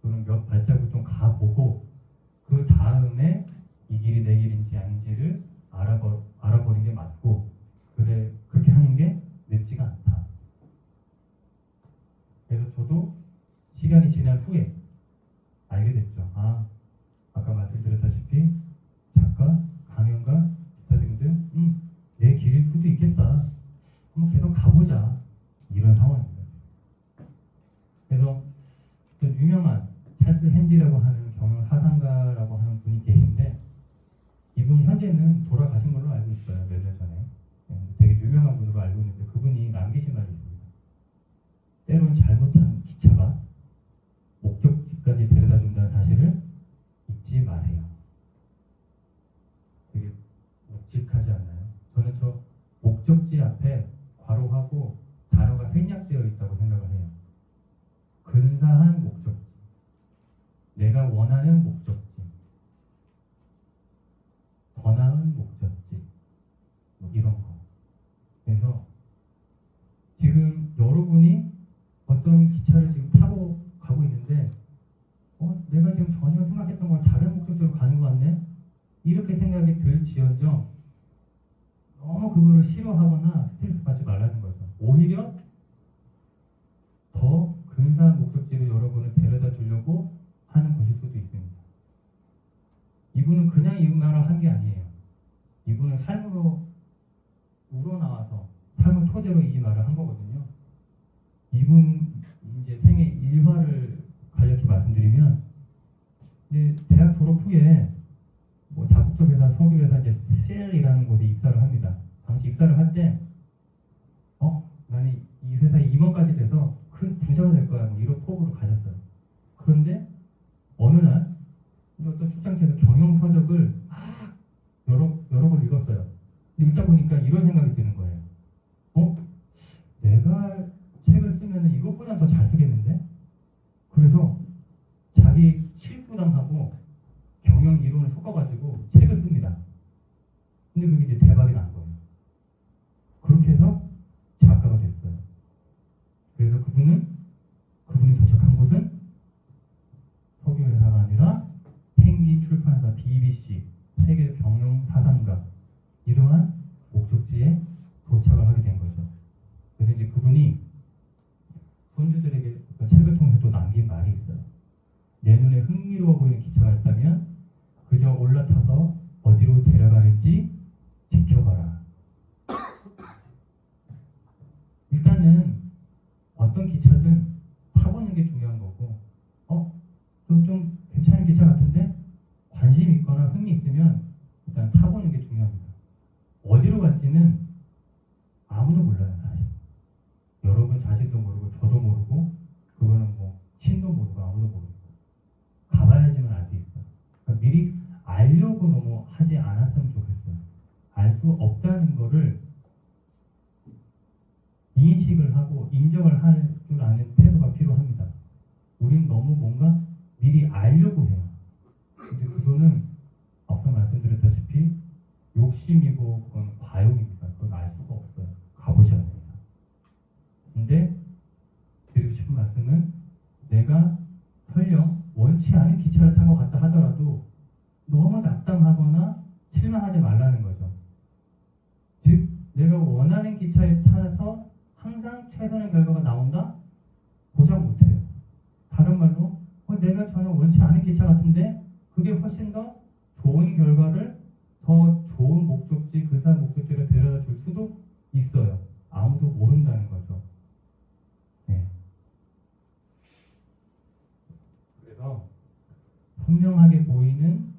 또는 몇 발자국 좀 가보고 그 다음에 이 길이 내 길인지 아닌지를 알아보는 게 맞고, 그래, 그렇게 하는 게 늦지가 않다. 그래서 저도 시간이 지난 후에 알게 됐죠. 아까 말씀드렸다시피 작가, 강연가, 기타 등등 내 길일 수도 있겠다. 한번 계속 가보자. 이런 상황입니다. 그래서 좀 유명한 찰스 핸디라고 하는 경영 사상가라고 하는 분이 계신데, 이분이 현재는 돌아가신 걸로 알고 있어요. 몇 년 전에. 되게 유명한 분으로 알고 있는데, 그분이 남기신 말이 있습니다. 때론 잘못한 기차가 목적지까지 데려다 준다는 사실을 잊지 마세요. 되게 묵직하지 않나요? 저는 저 목적지 앞에 괄호하고 단어가 생략되어 있다고 생각을 해요. 근사한 목적지, 내가 원하는 목적지, 더 나은 목적지, 뭐 이런 거. 그래서 지금 여러분이 어떤 기차를 지금 타고 가고 있는데 내가 지금 전혀 생각했던 건 다른 목적지로 가는 것 같네? 이렇게 생각이 들지언정 너무 그거를 싫어하거나 스트레스 받지 말라는 거죠. 오히려 더 근사한 목적지로 여러분을 데려다 주려고 하는 것일 수도 있습니다. 이분은 그냥 이 말을 한 게 아니에요. 이분은 삶으로 우러나와서 삶을 토대로 이 말을 한 거거든요. 이분 이제 생애 일화를 간략히 말씀드리면, 이제 대학 졸업 후에 뭐 다국적 회사, 석유 회사 이제 셀이라는 곳에 입사를 합니다. 당시 입사를 할 때 나는 이 회사에 임원까지 돼서 큰 부자가 될 거야, 뭐 이런 포부를 가졌어요. 그런데 어느 날 어떤 출장지에서 경영 서적을 여러 번 읽었어요. 근데 읽다 보니까 이런 생각이 드는 거예요. 내가 책을 쓰면은 이것보다 더 잘 쓰겠는데? 그래서 자기 실수랑하고 경영 이론을 섞어가지고 책을 씁니다. 근데 그게 이제 대박이 난 거예요. 그렇게 해서 작가가 됐어요. 그래서 그분이 도착한 곳은 석유 회사가 아니라 펭귄 출판사 BBC, 세계 경영 사상가, 이러한 목적지에 도착을 하게 된 거죠. 그래서 이제 그분이 손주들에게 책을 통해서 또 남긴 말이 있어요. 내 눈에 흥미로워 보이는 기차가 있다면 그저 올라타서 어디로 데려가는지 지켜봐라. 일단은 어떤 기차든 타보는 게 중요한 거고, 좀 괜찮은 기차 같은데 관심 있거나 흥미 있으면 일단 타보는 게 중요합니다. 어디로 갈지는 아무도 몰라요, 사실. 여러분 자신도 모르고 저도 모르고 그거는 뭐 친도 모르고 아무도 모르고 가봐야지만 알 수 있어요. 그러니까 미리 알려고 너무 하지 않았으면 좋겠어요. 알 수 없다는 거를 인식을 하고 인정을 할 줄 아는 태도가 필요합니다. 우린 너무 뭔가 미리 알려고 해요. 근데 그거는 앞서 말씀드렸다시피 욕심이고 그건 과욕입니다. 그건 알 수가 없어요. 가보셔야 됩니다. 근데 드리고 싶은 말씀은, 내가 설령 원치 않은 기차를 타고 갔다 하더라도 너무 낙담하거나 실망하지 말라는 거죠. 즉, 내가 원하는 기차에 타서 항상 최선의 결과가 나온다? 보장 못해요. 다른 말로 내가 전혀 원치 않은 기차 같은데 그게 훨씬 더 좋은 결과를, 더 좋은 목적지, 근사한 목적지를 데려다 줄 수도 있어요. 아무도 모른다는 거죠. 네. 그래서 선명하게 보이는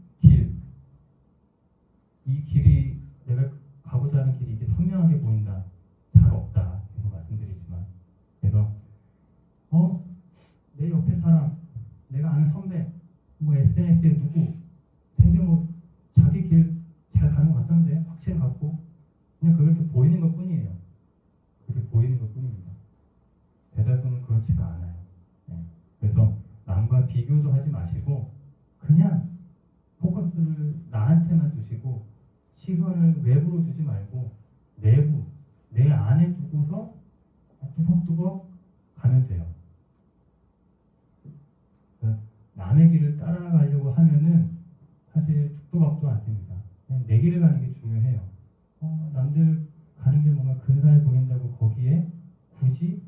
포커스를 나한테만 두시고 시선을 외부로 두지 말고 내부, 내 안에 두고서 뚜벅뚜벅 가면 돼요. 남의 길을 따라가려고 하면은 사실 죽도 밥도 안 됩니다. 그냥 내 길을 가는 게 중요해요. 남들 가는 게 뭔가 근사해 보인다고 거기에 굳이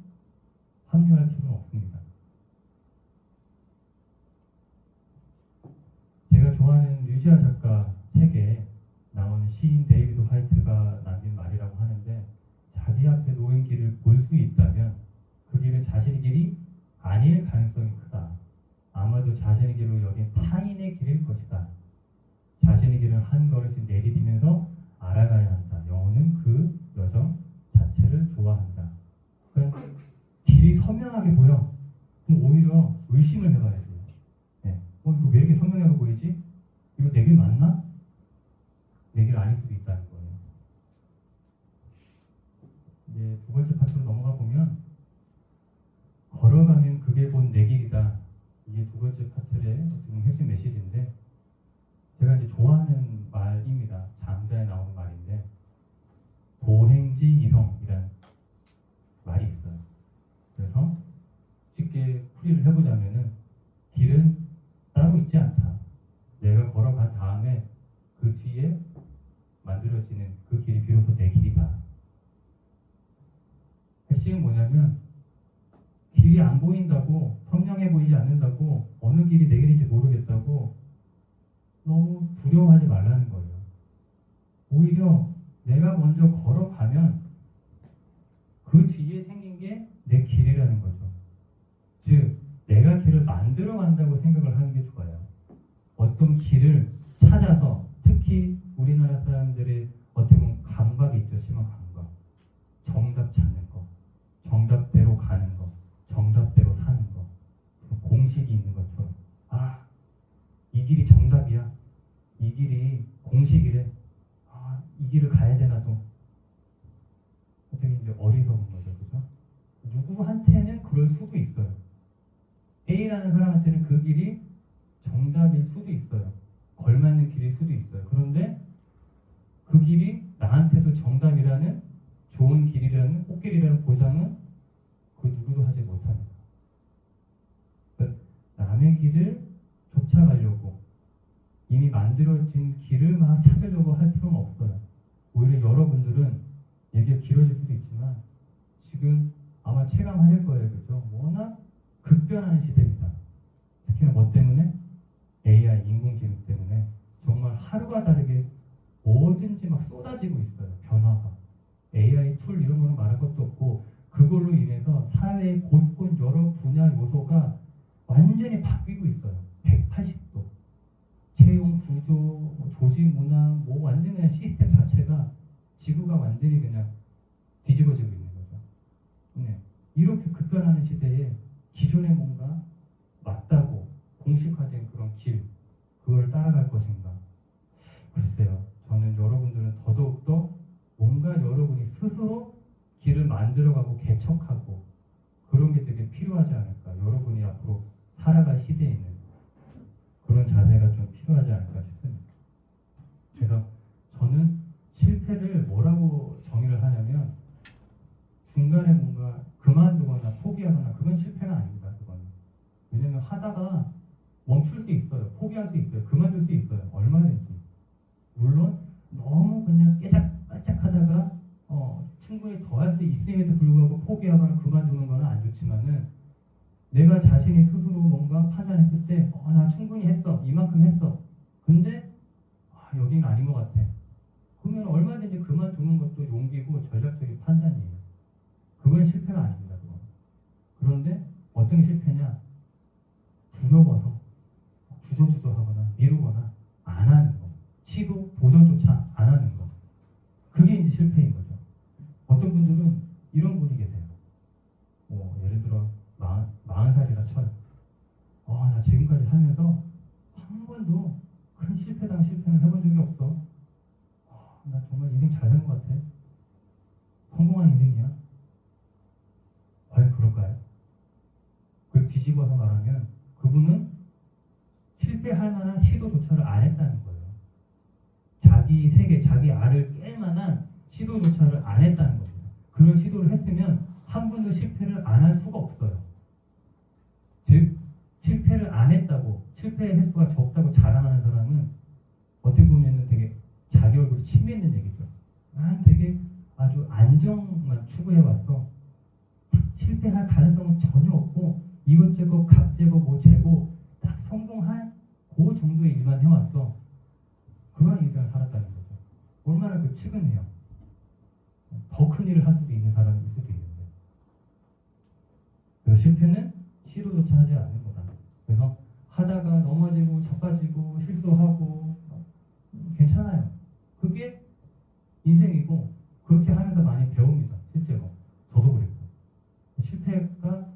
합류할 필요는 없습니다. 제가 좋아하는 류시아 작가 책에 나오는 시인 데이비드 화이트가 남긴 말이라고 하는데, 자기 앞에 놓인 길을 볼 수 있다면 그 길은 자신의 길이 아닐 가능성이 크다. 아마도 자신의 길로 여긴 타인의 길일 것이다. 자신의 길을 한 걸음씩 내디디면서 알아가야 한다. 영혼은 그 여정 자체를 좋아한다. 그러니까 길이 선명하게 보여. 그럼 오히려 의심을 해봐야 돼요. 네. 이거 왜 이렇게 선명하게 보이지? 이거 내 길 맞나? 내 길 아닐 수도 있다는 거예요. 이제 두 번째 파트로 넘어가 보면, 걸어가면 그게 곧 내 길이다. 이게 두 번째 파트의 핵심 메시지인데, 제가 이제 좋아하는 말입니다. 장자에 나오는 말인데, 도행지 이성이라는 말이 있어요. 그래서 쉽게 풀이를 해보자면은, 길은 따로 있지 않다. 내가 걸어간 다음에 그 뒤에 만들어지는 그 길이 비로소 내 길이다. 핵심은 뭐냐면, 길이 안 보인다고, 선명해 보이지 않는다고, 어느 길이 내 길인지 모르겠다고 너무 두려워하지 말라는 거예요. 오히려 내가 먼저 걸어가면 그 뒤에 생긴 게 내 길이라는 거죠. 즉, 내가 길을 만들어 간다고 생각을 하는 게 좋아요. 어떤 길을 찾아서, 특히 우리나라 사람들의 어떻게 보면 감각이 있죠. 심한 감각. 정답 찾는 거, 정답대로 가는 거, 정답대로 사는 거, 공식이 있는 것처럼, 이 길이 정답이야, 이 길이 공식이래, 이 길을 가야 돼 나도. 되게 이제 어리석은 거죠, 그죠? 누구한테는 그럴 수도 있어요. A라는 사람한테는 그 길이 정답일 수도 있어요. 걸맞는 길일 수도 있어요. 그런데 그 길이 나한테도 정답이라는, 좋은 길이라는, 꽃길이라는 보장은 그 누구도 하지 못합니다. 남의 길을 쫓아가려고, 이미 만들어진 길을 막 찾으려고 할 필요는 없어요. 오히려 여러분들은 얘기가 길어질 수도 있지만 지금 아마 체감하실 거예요. 그죠? 워낙 급변하는 시대입니다. 특히나 뭐 때문에? AI, 인공지능 때문에 정말 하루가 다르게 뭐든지 막 쏟아지고 있어요. 변화가. AI 툴 이런 거는 말할 것도 없고, 그걸로 인해서 사회의 곳곳 여러 분야 요소가 완전히 바뀌고 있어요. 180도. 채용 구조, 조직 문화, 완전히 그냥 시스템 자체가, 지구가 완전히 그냥 뒤집어지고 있는 거죠. 네. 이렇게 급변하는 시대에 기존에 뭔가 맞다고 공식화된 그런 길, 그걸 따라갈 것인가? 글쎄요. 저는 여러분들은 더더욱더 뭔가 여러분이 스스로 길을 만들어가고 개척하고 그런 게 되게 필요하지 않을까. 여러분이 앞으로 살아갈 시대에는 그런 자세가 좀 필요하지 않을까 싶습니다. 그래서 저는 실패를 뭐라고 정의를 하냐면, 중간에 뭔가 그만두거나 포기하거나, 그건 실패가 아닙니다. 그거는. 왜냐면 하다가 멈출 수 있어요. 포기할 수 있어요. 그만둘 수 있어요. 얼마든지. 물론 너무 그냥 깨작발작하다가 충분히 더 할 수 있음에도 불구하고 포기하거나 그만두는 건 안 좋지만은, 내가 자신이 스스로 뭔가 판단했을 때 나 충분히 했어. 이만큼 했어. 근데 여기는 아닌 것 같아. 그러면 얼마든지 그만두는 것도 용기고 전략적인 판단이에요. 그건 실패가 아닙니다. 그건. 그런데 어떤 게 실패냐? 두려워서 주저주저하거나 미루거나 안 하는 거. 시도, 도전조차 안 하는 거. 그게 이제 실패인 거죠. 어떤 분들은 이런 분이 계세요. 예를 들어 40살이라 쳐요. 나 지금까지 살면서 한 번도 큰 실패는 해본 적이 없어. 나 정말 인생 잘 산 것 같아. 성공한 인생이야. 과연 그럴까요? 그걸 뒤집어서 말하면 그분은 실패할 만한 시도조차를 안 했다는 거예요. 자기 세계, 자기 알을 깰 만한 시도조차를 안 했다는 겁니다. 그런 시도를 했으면 한 번도 실패를 안 할 수가 없어요. 즉 실패를 안 했다고, 실패의 횟수가 적다고 자랑하는 사람은 어떻게 보면 되게 자기 얼굴이 침해 있는 얘기죠. 난 되게 아주 안정만 추구해왔어. 실패할 가능성은 전혀 없고 이것저것 갑재고 뭐재고 딱 성공할 그 정도의 일만 해왔어. 그런 인생을 살았다는 거죠. 얼마나 그 측은해요. 더 큰 일을 할 수도 있는 사람일 수도 있는데. 그래서 실패는 시도조차 하지 않는 거다. 그래서 하다가 넘어지고 자빠지고 실수하고 괜찮아요. 그게 인생이고 그렇게 하면서 많이 배웁니다. 실제로 저도 그랬고. 실패가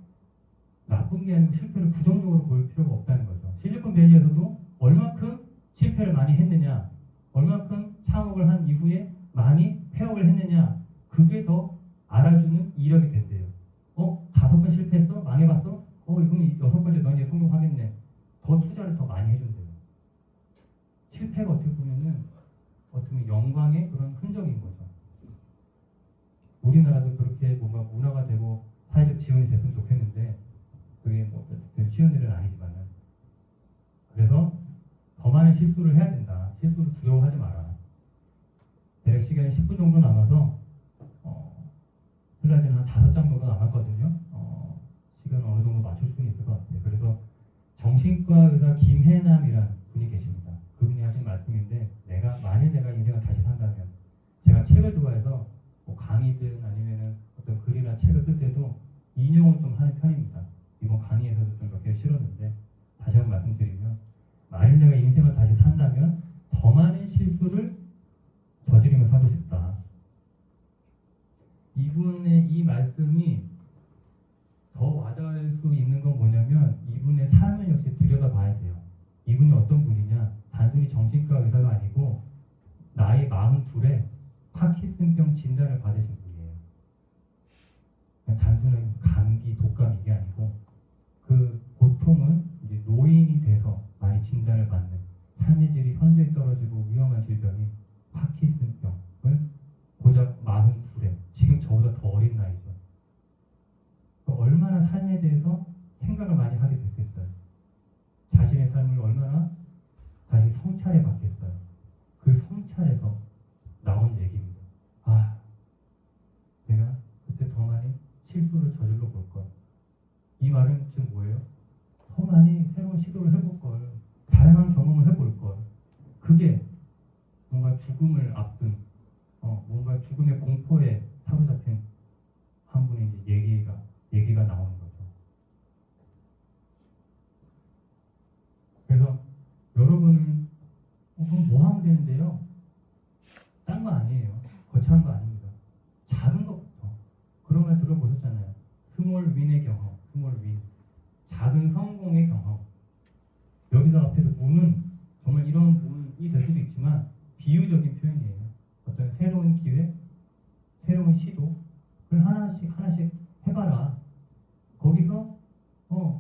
나쁜 게 아니고 실패를 부정적으로 볼 필요가 없다는 거죠. 실리콘밸리에서도 얼마큼 실패를 많이 했느냐, 얼마큼 창업을 한 이후에 많이 폐업을 했느냐, 그게 더 알아주는 이력이 된대요. 5번 실패했어? 망해봤어? 그럼 6번째 넌 이제 성공하겠네. 더 투자를 더 많이 해준대요. 실패가 어떻게 보면 영광의 그런 흔적인 거죠. 우리나라도 그렇게 뭔가 문화가 되고 사회적 지원이 됐으면 좋겠는데 그게 쉬운 일은 아니지만은. 그래서 더 많은 실수를 해야 된다. 실수를 두려워하지 마라. 대략 시간이 10분 정도 남아서 슬라이드는 한 5장 정도 남았거든요. 시간을 어느 정도 맞출 수는 있을 것 같아요. 그래서 정신과 의사 김혜남이라는 분이 계십니다. 그분이 하신 말씀인데, 만일 내가 인생을 다시 산다면, 제가 책을 좋아해서 뭐 강의든 아니면은 어떤 글이나 책을 쓸 때도 인용을 좀 하는 편입니다. 이번 강의에서도 좀 몇 개를 실었는데, 다시 한번 말씀드리면, 만일 내가 인생을 다시 산다면 더 많은 실수를 저지르며 살고 싶다. 이분의 이 말씀이 더 와닿을 수 있는 건 뭐냐면, 이분의 삶을 역시 들여다봐야 돼요. 이분이 어떤 분이냐, 단순히 정신과 의사가 아니고 나이 42에 파킨슨병 진단을 받으신 분이에요. 그냥 단순한 감기, 독감 이게 아니고 그 고통은 이제 노인이 돼서 많이 진단을 받는, 삶의 질이 현저히 떨어지고 위험한 질병인 파킨슨병을 고작 42에, 지금 저보다 더 어린 나이죠. 얼마나 삶에 대해서 생각을 많이 하게 됐겠어요. 자신의 삶을 얼마나 다시 성찰해 봤겠어요. 그 성찰에서 나온 얘기입니다. 내가 그때 더 많이 실수를 저질러 볼 걸. 이 말은 지금 뭐예요? 더 많이 새로운 시도를 해볼 걸, 다양한 경험을 해볼 걸. 그게 뭔가 죽음을 앞둔, 뭔가 죽음의 공포에 사로잡힌 한 분의 이제 얘기가 나오는 거죠. 그래서 여러분은 그럼 뭐 하면 되는데요? 딴 거 아니에요. 거창한 거 아닙니다. 작은 것부터. 그런 말 들어보셨잖아요. 스몰 윈의 경험, 스몰 윈. 작은 성공의 경험. 여기서 앞에서 문은 정말 이런 문이 될 수도 있지만 비유적인 표현이에요. 어떤 새로운 기회, 새로운 시도, 그걸 하나씩 해봐라. 거기서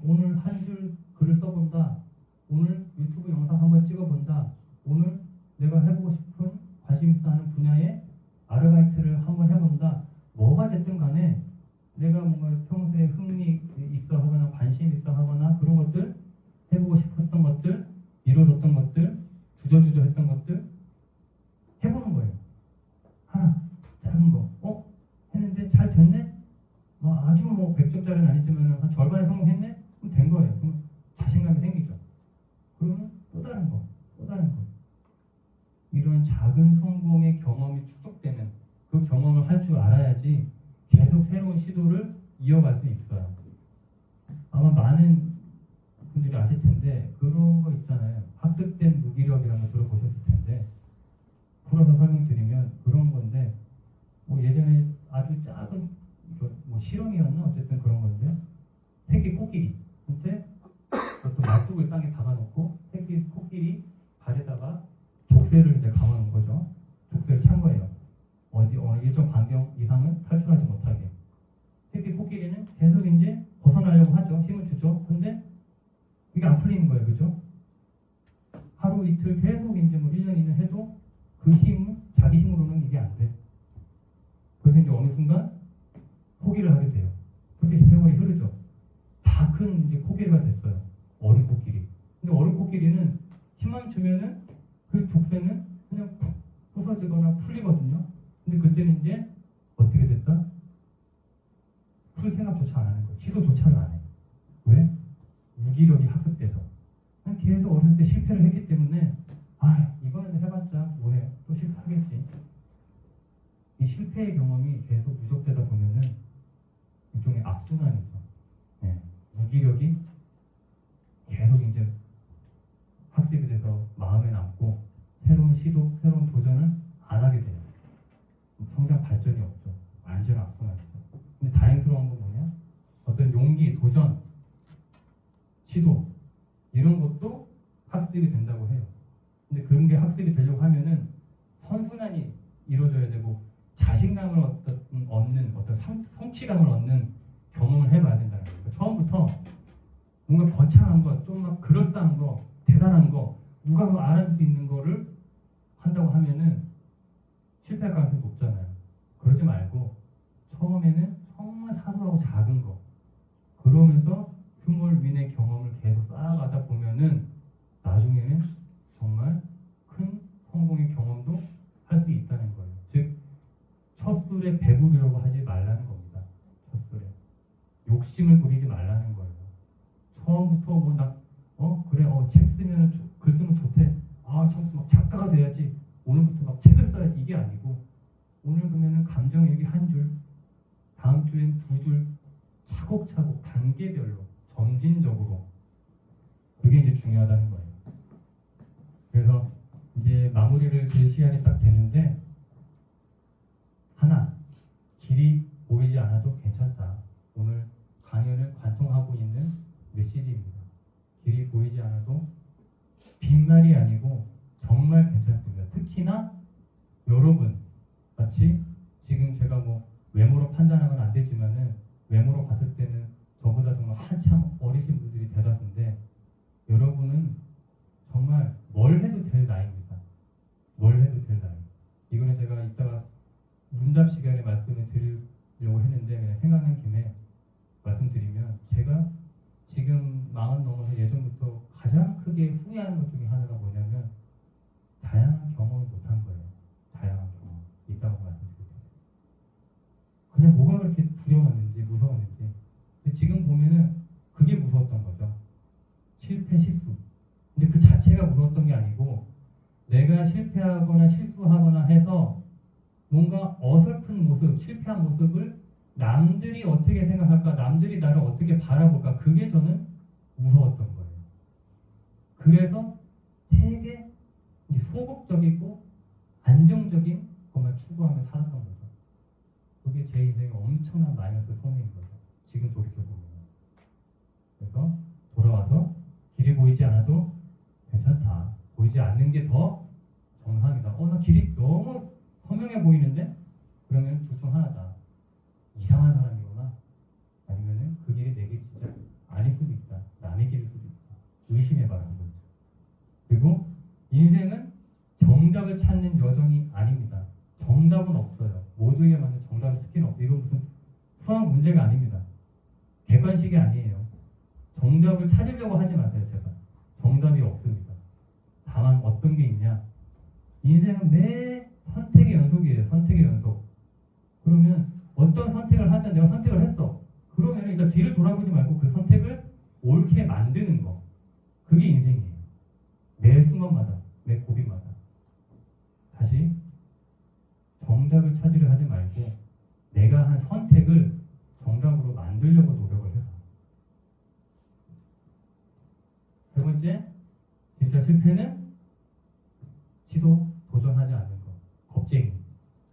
오늘 한 줄 글을 써본다. 오늘 유튜브 영상 한번 찍어본다. 오늘 내가 해보고 싶은 관심 있어 하는 분야에 아르바이트를 한번 해본다. 뭐가 됐든 간에 내가 뭔가 평소에 흥미 있어 하거나 관심 있어 하거나 그런 것들, 해보고 싶었던 것들, 이루어졌던 것들, 주저주저 했던 것들 해보는 거예요. 하나, 작은 거. 했는데 잘 됐네? 아주 100점짜리는 아니지만 한 절반에 성공했네? 그럼 된 거예요. 그럼 자신감이 생기죠. 그러면 또 다른 거. 이런 작은 성공의 경험이 축적되는 그 경험을 할 줄 알아야지 계속 새로운 시도를 이어갈 수 있어요. 아마 많은 분들이 아실 텐데 그런 거 있잖아요. 학습된 무기력이라는 거 들어보셨을 텐데, 풀어서 설명드리면 그런 건데, 예전에 아주 작은 실험이었나 어쨌든 그런 건데, 새끼 코끼리한테 어떤 맛둑을 땅에 박아놓고 새끼 코끼리 발에다가 족쇄를 이제 감아놓은 거죠. 족쇄를 찬 거예요. 일정 반경 이상은 탈출하지 못하게. 새끼 코끼리는 계속 이제 벗어나려고 하죠. 힘을 주죠. 근데 이게 안 풀리는 거예요. 그죠? 하루 이틀 계속 이제 1년 2년 해도 그 힘, 자기 힘으로는 이게 안 돼. 그래서 이제 어느 순간 포기를 하게 돼요. 그렇게 세월이 흐르죠. 다 큰 이제 코끼리가 됐어요. 어른 코끼리. 근데 어른 코끼리는 힘만 주면은 그 족쇄는 그냥 부서지거나 풀리거든요. 근데 그때는 이제 어떻게 됐다? 풀 생각조차 안 하는 거예요. 시도조차를 안 해요. 왜? 무기력이 학습돼서. 계속 어릴 때 실패를 했기 때문에 이번에는 해봤자 뭐해? 또 실패하겠지. 이 실패의 경험이 계속 누적되다 보면은 일종의 악순환이죠. 네. 무기력이 계속 이제 학습이 돼서 마음에 남고 새로운 시도, 새로운 도전을 안 하게 돼요. 성장 발전이 없죠. 완전 악순환이죠. 근데 다행스러운 건 뭐냐? 어떤 용기, 도전, 시도 이런 것도 학습이 된다고 해요. 근데 그런 게 학습이 되려고 하면은 선순환이 이루어져야 되고 자신감을 얻는 어떤 성취감을 얻는 경험을 해봐야 된다는 거예요. 처음부터 뭔가 거창한 거, 좀 막 그럴싸한 거, 대단한 거, 누가 뭐 알아줄 수 있는 거를 한다고 하면은 실패할 가능성이 높잖아요. 그러지 말고 처음에는 정말 사소하고 작은 거, 그러면서 스몰 윈의 경험을 계속 쌓아가다 보면은 나중에는 정말 큰 성공의 경험도 할 수 있다는 거예요. 즉, 첫 술에 배부르려고 하지 말라는 겁니다. 첫 술에 욕심을 부리지 말라는 거예요. 처음부터 책 쓰면 글 쓰면 좋대. 처음부터 막 작가가 돼야지. 오늘부터 막 책을 써야지. 이게 아니고 오늘 그러면은 감정일기 한 줄, 다음 주엔 두 줄, 차곡차곡 단계별로 점진적으로 그게 이제 중요하다는 거예요. 그래서 이제 마무리를 제 시간이 딱 되는데 하나, 길이 보이지 않아도 괜찮다. 오늘 강연을 관통하고 있는 메시지입니다. 길이 보이지 않아도 빈말이 아니고 정말 괜찮습니다. 특히나 여러분 마치 지금 제가 뭐 외모로 판단하면 안 되지만은 외모로 봤을 때는 저보다 정말 한참 어리신 분들이 대다수인데 여러분은 정말 뭘 해도 될 나이입니다. 뭘 해도 될 나이. 이거는 제가 이따가 문답 시간에 말씀을 드리려고 했는데 그냥 생각난 김에 말씀드리면 제가 지금 40 넘어서 예전부터 가장 크게 후회하는 것 중에 하나가 뭐냐면 다양한 경험을 못한 거예요. 다양한 경험 있다고 말씀드렸어요. 그냥 뭐가 그렇게 두려웠는지 무서웠는지. 근데 지금 보면은 그게 무서웠던 거죠. 실패, 실수. 근데 그 자체가 무서웠던 게 아니고 내가 실패하거나 실수하거나 해서 뭔가 어설픈 모습, 실패한 모습을 남들이 어떻게 생각할까, 남들이 나를 어떻게 바라볼까, 그게 저는 무서웠던 거예요. 그래서 되게 소극적이고 안정적인 것만 추구하며 살았던 거죠. 그게 제 인생의 엄청난 마이너스 소명인 거죠. 지금 돌이켜보면. 그래서 돌아와서 길이 보이지 않아도 괜찮다. 보이지 않는 게 더 정상이다. 나 길이 너무 선명해 보이는데? 그러면 둘 중 하나다. 이상한 사람이구나. 아니면은 그 길이 내 길이 진짜 아닐 수도 있다. 남의 길일 수도 있다. 의심해봐라. 거죠. 그리고 인생은 정답을 찾는 여정이 아닙니다. 정답은 없어요. 모두에게 맞는 정답은 특히는 없어요. 이건 무슨 수학 문제가 아닙니다. 객관식이 아니에요. 정답을 찾으려고 하지 마세요. 제가. 정답이 없습니다. 다만 어떤 게 있냐. 인생은 매 선택의 연속이에요. 선택의 연속. 그러면 어떤 선택을 하든 내가 선택을 했어. 그러면 일단 뒤를 돌아보지 말고 그 선택을 옳게 만드는 거. 그게 인생이에요. 매 순간마다, 매 고비마다. 다시 정답을 찾으려 하지 말고 내가 한 선택을 정답으로 만들려고 노력을 해라. 세 번째, 진짜 실패는 시도, 도전하지 않는 거. 겁쟁이.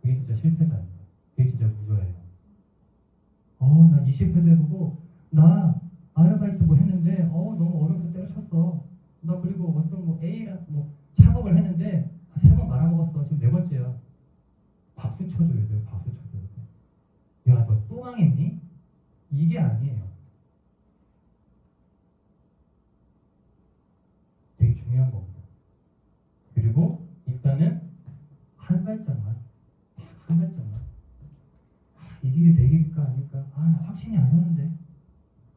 그게 진짜 실패자입니다. 그게 진짜 무서워요. 나 20회도 해보고 나 아르바이트 뭐 했는데 너무 어려워서 때려쳤어. 나 그리고 어떤 뭐 A랑 뭐 작업을 했는데 3번 말아먹었어. 지금 4번째야. 박수 쳐줘야 돼요. 박수 쳐줘야 돼. 야, 너 또 망했니? 이게 아니에요. 되게 중요한 겁니다. 그리고 일단은 한 발짝만. 이 길이 내 길일까 아닐까? 나 확신이 안 서는데.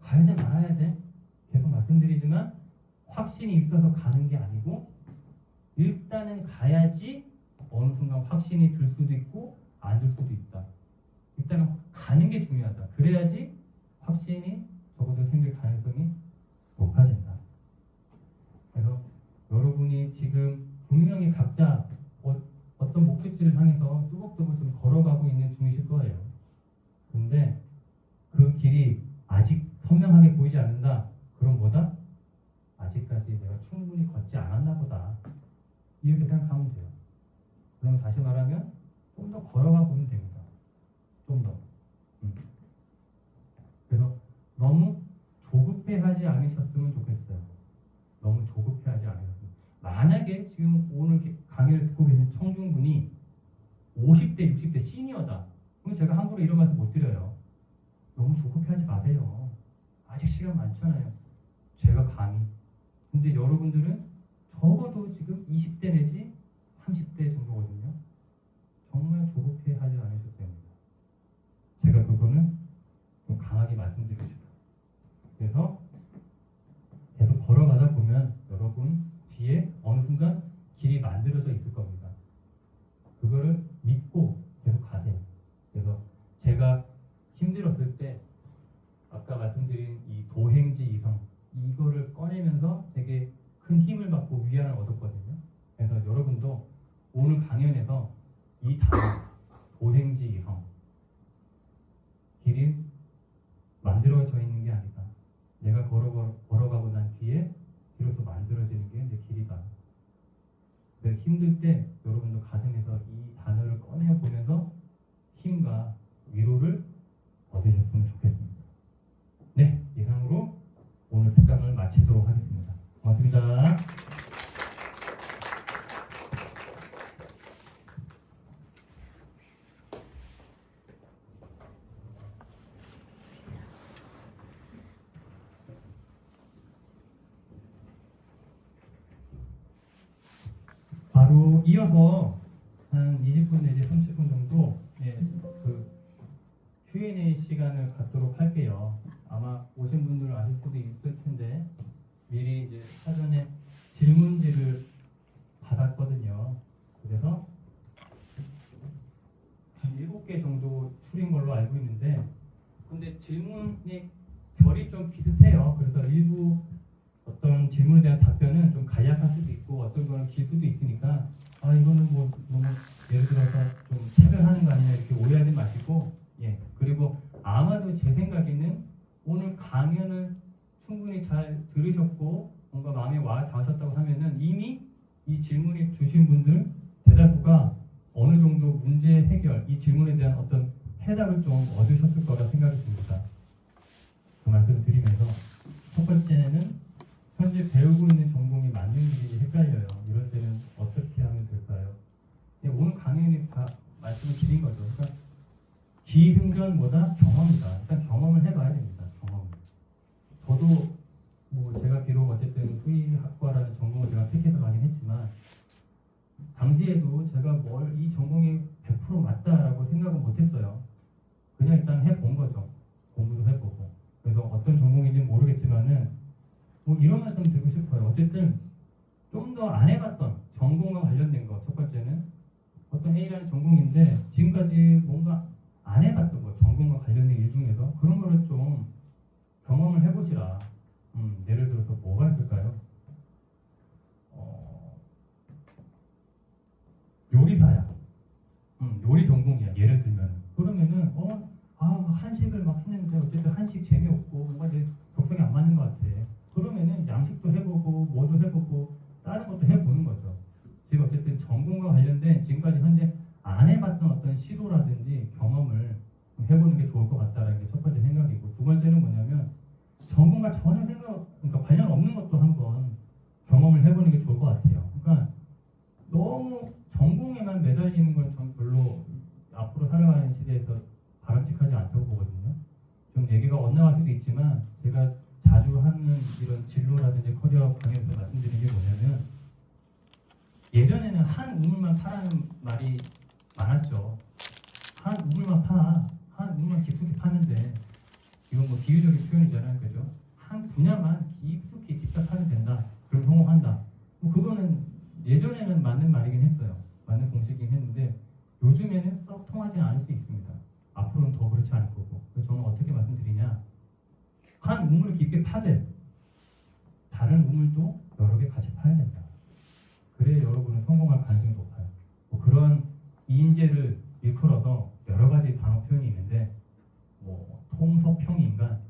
가야 돼 말아야 돼? 계속 말씀드리지만 확신이 있어서 가는 게 아니고 일단은 가야지 어느 순간 확신이 들 수도 있고 안 들 수도 있다. 일단은 가는 게 중요하다. 그래야지 확신이 적어도 생길 가능성이 높아진다. 그래서 여러분이 지금 분명히 각자 어떤 목적지를 향해서 뚜벅뚜벅 좀 걸어가고 있는 중이실 거예요. 근데 그 길이 아직 선명하게 보이지 않는다. 그럼 뭐다? 아직까지 내가 충분히 걷지 않았나 보다. 이렇게 생각하면 돼요. 그럼 다시 말하면 좀 더 걸어가 보면 됩니다. 좀 더. 그래서 너무 조급해하지 않으셨으면 좋겠어요. 너무 조급해하지 않으셨으면. 만약에 지금 오늘 강의를 듣고 계신 청중분이 50대, 60대 시니어다. 그럼 제가 함부로 이런 말씀 못 드려요. 너무 조급해하지 마세요. 아직 시간 많잖아요. 제가 감히. 근데 여러분들은 적어도 지금 20대 내지 30대 정도거든요. 정말 조급해하지 않으셔도 됩니다. 제가 그거는 좀 강하게 말씀드리고 싶어요. 그래서 계속 걸어가다 보면 여러분 뒤에 어느 순간 길이 만들어져 있을 겁니다. 그거를 믿고 계속 가세요. 그래서 제가 힘들었을 때 아까 말씀드린 이 도행지 이성 이거를 꺼내면서 되게 큰 힘을 받고 위안을 얻었거든요. 그래서 여러분도 오늘 강연에서 이 단어 도행지 이성 길이 만들어져 있는 게 아니다. 내가 걸어가고 난 뒤에 비로소 만들어지는 게 내 길이다. 그래서 힘들 때 여러분도 가슴에서 이 단어를 꺼내보면서 힘과 위로를 얻으셨으면 좋겠습니다. 네, 이상으로 오늘 특강을 마치도록 하겠습니다. 고맙습니다. 바로 이어서 한 20분 내지 30분 정도 그 Q&A 시간을 갖도록 할게요. 아마 오신 분들은 아실 수도 있을 텐데 미리 이제 사전에 질문지를 받았거든요. 그래서 한 7개 정도 추린 걸로 알고 있는데 근데 질문이 결이 좀 비슷해요. 그래서 일부 어떤 질문에 대한 답변은 좀 간략할 수도 있고 어떤 거는 길 수도 있으니까 이거는 뭐 너무 예를 들어서 좀 차별하는 거 아니냐 이렇게 오해하지 마시고 그리고 아마도 제 생각에는 오늘 강연을 충분히 잘 들으셨고 뭔가 마음에 와 닿으셨다고 하면은 이미 이 질문이 주신 분들 대다수가 어느 정도 문제 해결 이 질문에 대한 어떤 해답을 좀 얻으셨을 거라 생각이 듭니다. 그 말씀을 드리면서 첫 번째는 현재 배우고 있는 전공이 맞는 길이 헷갈려요. 이럴 때는 어떻게 하면 될까요? 오늘 강연이 다 말씀을 드린 거죠. 그러니까 기승전보다 경험이다. 일단 경험을 해봐야 됩니다. 경험. 저도 뭐 제가 비록 어쨌든 수의학과라는 전공을 제가 택해서 가긴 했지만 당시에도 제가 이 전공이 100% 맞다라고 생각은 못했어요. 그냥 일단 해본 거죠. 공부도 해보고. 그래서 어떤 전공인지는 모르겠지만은 뭐 이런 말씀 드리고 싶어요. 어쨌든 좀 더 안 해봤던 전공과 관련된 거 첫 번째는 어떤 A라는 전공인데 지금까지 뭔가 안 해봤던 거 전공과 관련된 일 중에서 그런 거를 좀 경험을 해보시라. 예를 들어서 뭐가 있을까요? 요리사야. 요리 전공이야. 예를 들면 그러면은 한식을 막 했는데 어쨌든 한식 재미없고 뭔가 내 적성에 안 맞는 것 같아. 그러면은 양식도 해보고 뭐도 해보고 다른 것도 해보는 거죠. 지금 어쨌든 전공과 관련된 지금까지 현재 안 해봤던 어떤 시도라든지 경험을 해보는 게 좋을 것 같다라는 게 첫 번째 생각이고 두 번째는 뭐냐면 전공과 전혀 그러니까 관련 없는 것도 한번 경험을 해보는 게 좋을 것 같아요. 그러니까 너무 전공에만 매달리는 건 전 별로 앞으로 살아가는 시대에서 바람직하지 않다고 보거든요. 좀 얘기가 엇나갈 수도 있지만 제가 자주 하는 이런 진로라든지 커리어 강의에서 말씀드린 게 뭐냐면 예전에는 한 우물만 파라는 말이 많았죠. 비유적인 표현이잖아요, 그죠? 한 분야만 깊숙이 집착하면 된다. 그럼 성공한다. 뭐 그거는 예전에는 맞는 말이긴 했어요. 맞는 공식이긴 했는데 요즘에는 썩 통하지 않을 수 있습니다. 앞으로는 더 그렇지 않을 거고. 그래서 저는 어떻게 말씀드리냐? 한 우물을 깊게 파되 다른 우물도 여러 개 같이 파야 된다. 그래야 여러분은 성공할 가능성이 높아요. 뭐 그런 이인제를 일컬어서 여러 가지 단어 표현이 있는데 뭐 통섭형 인간,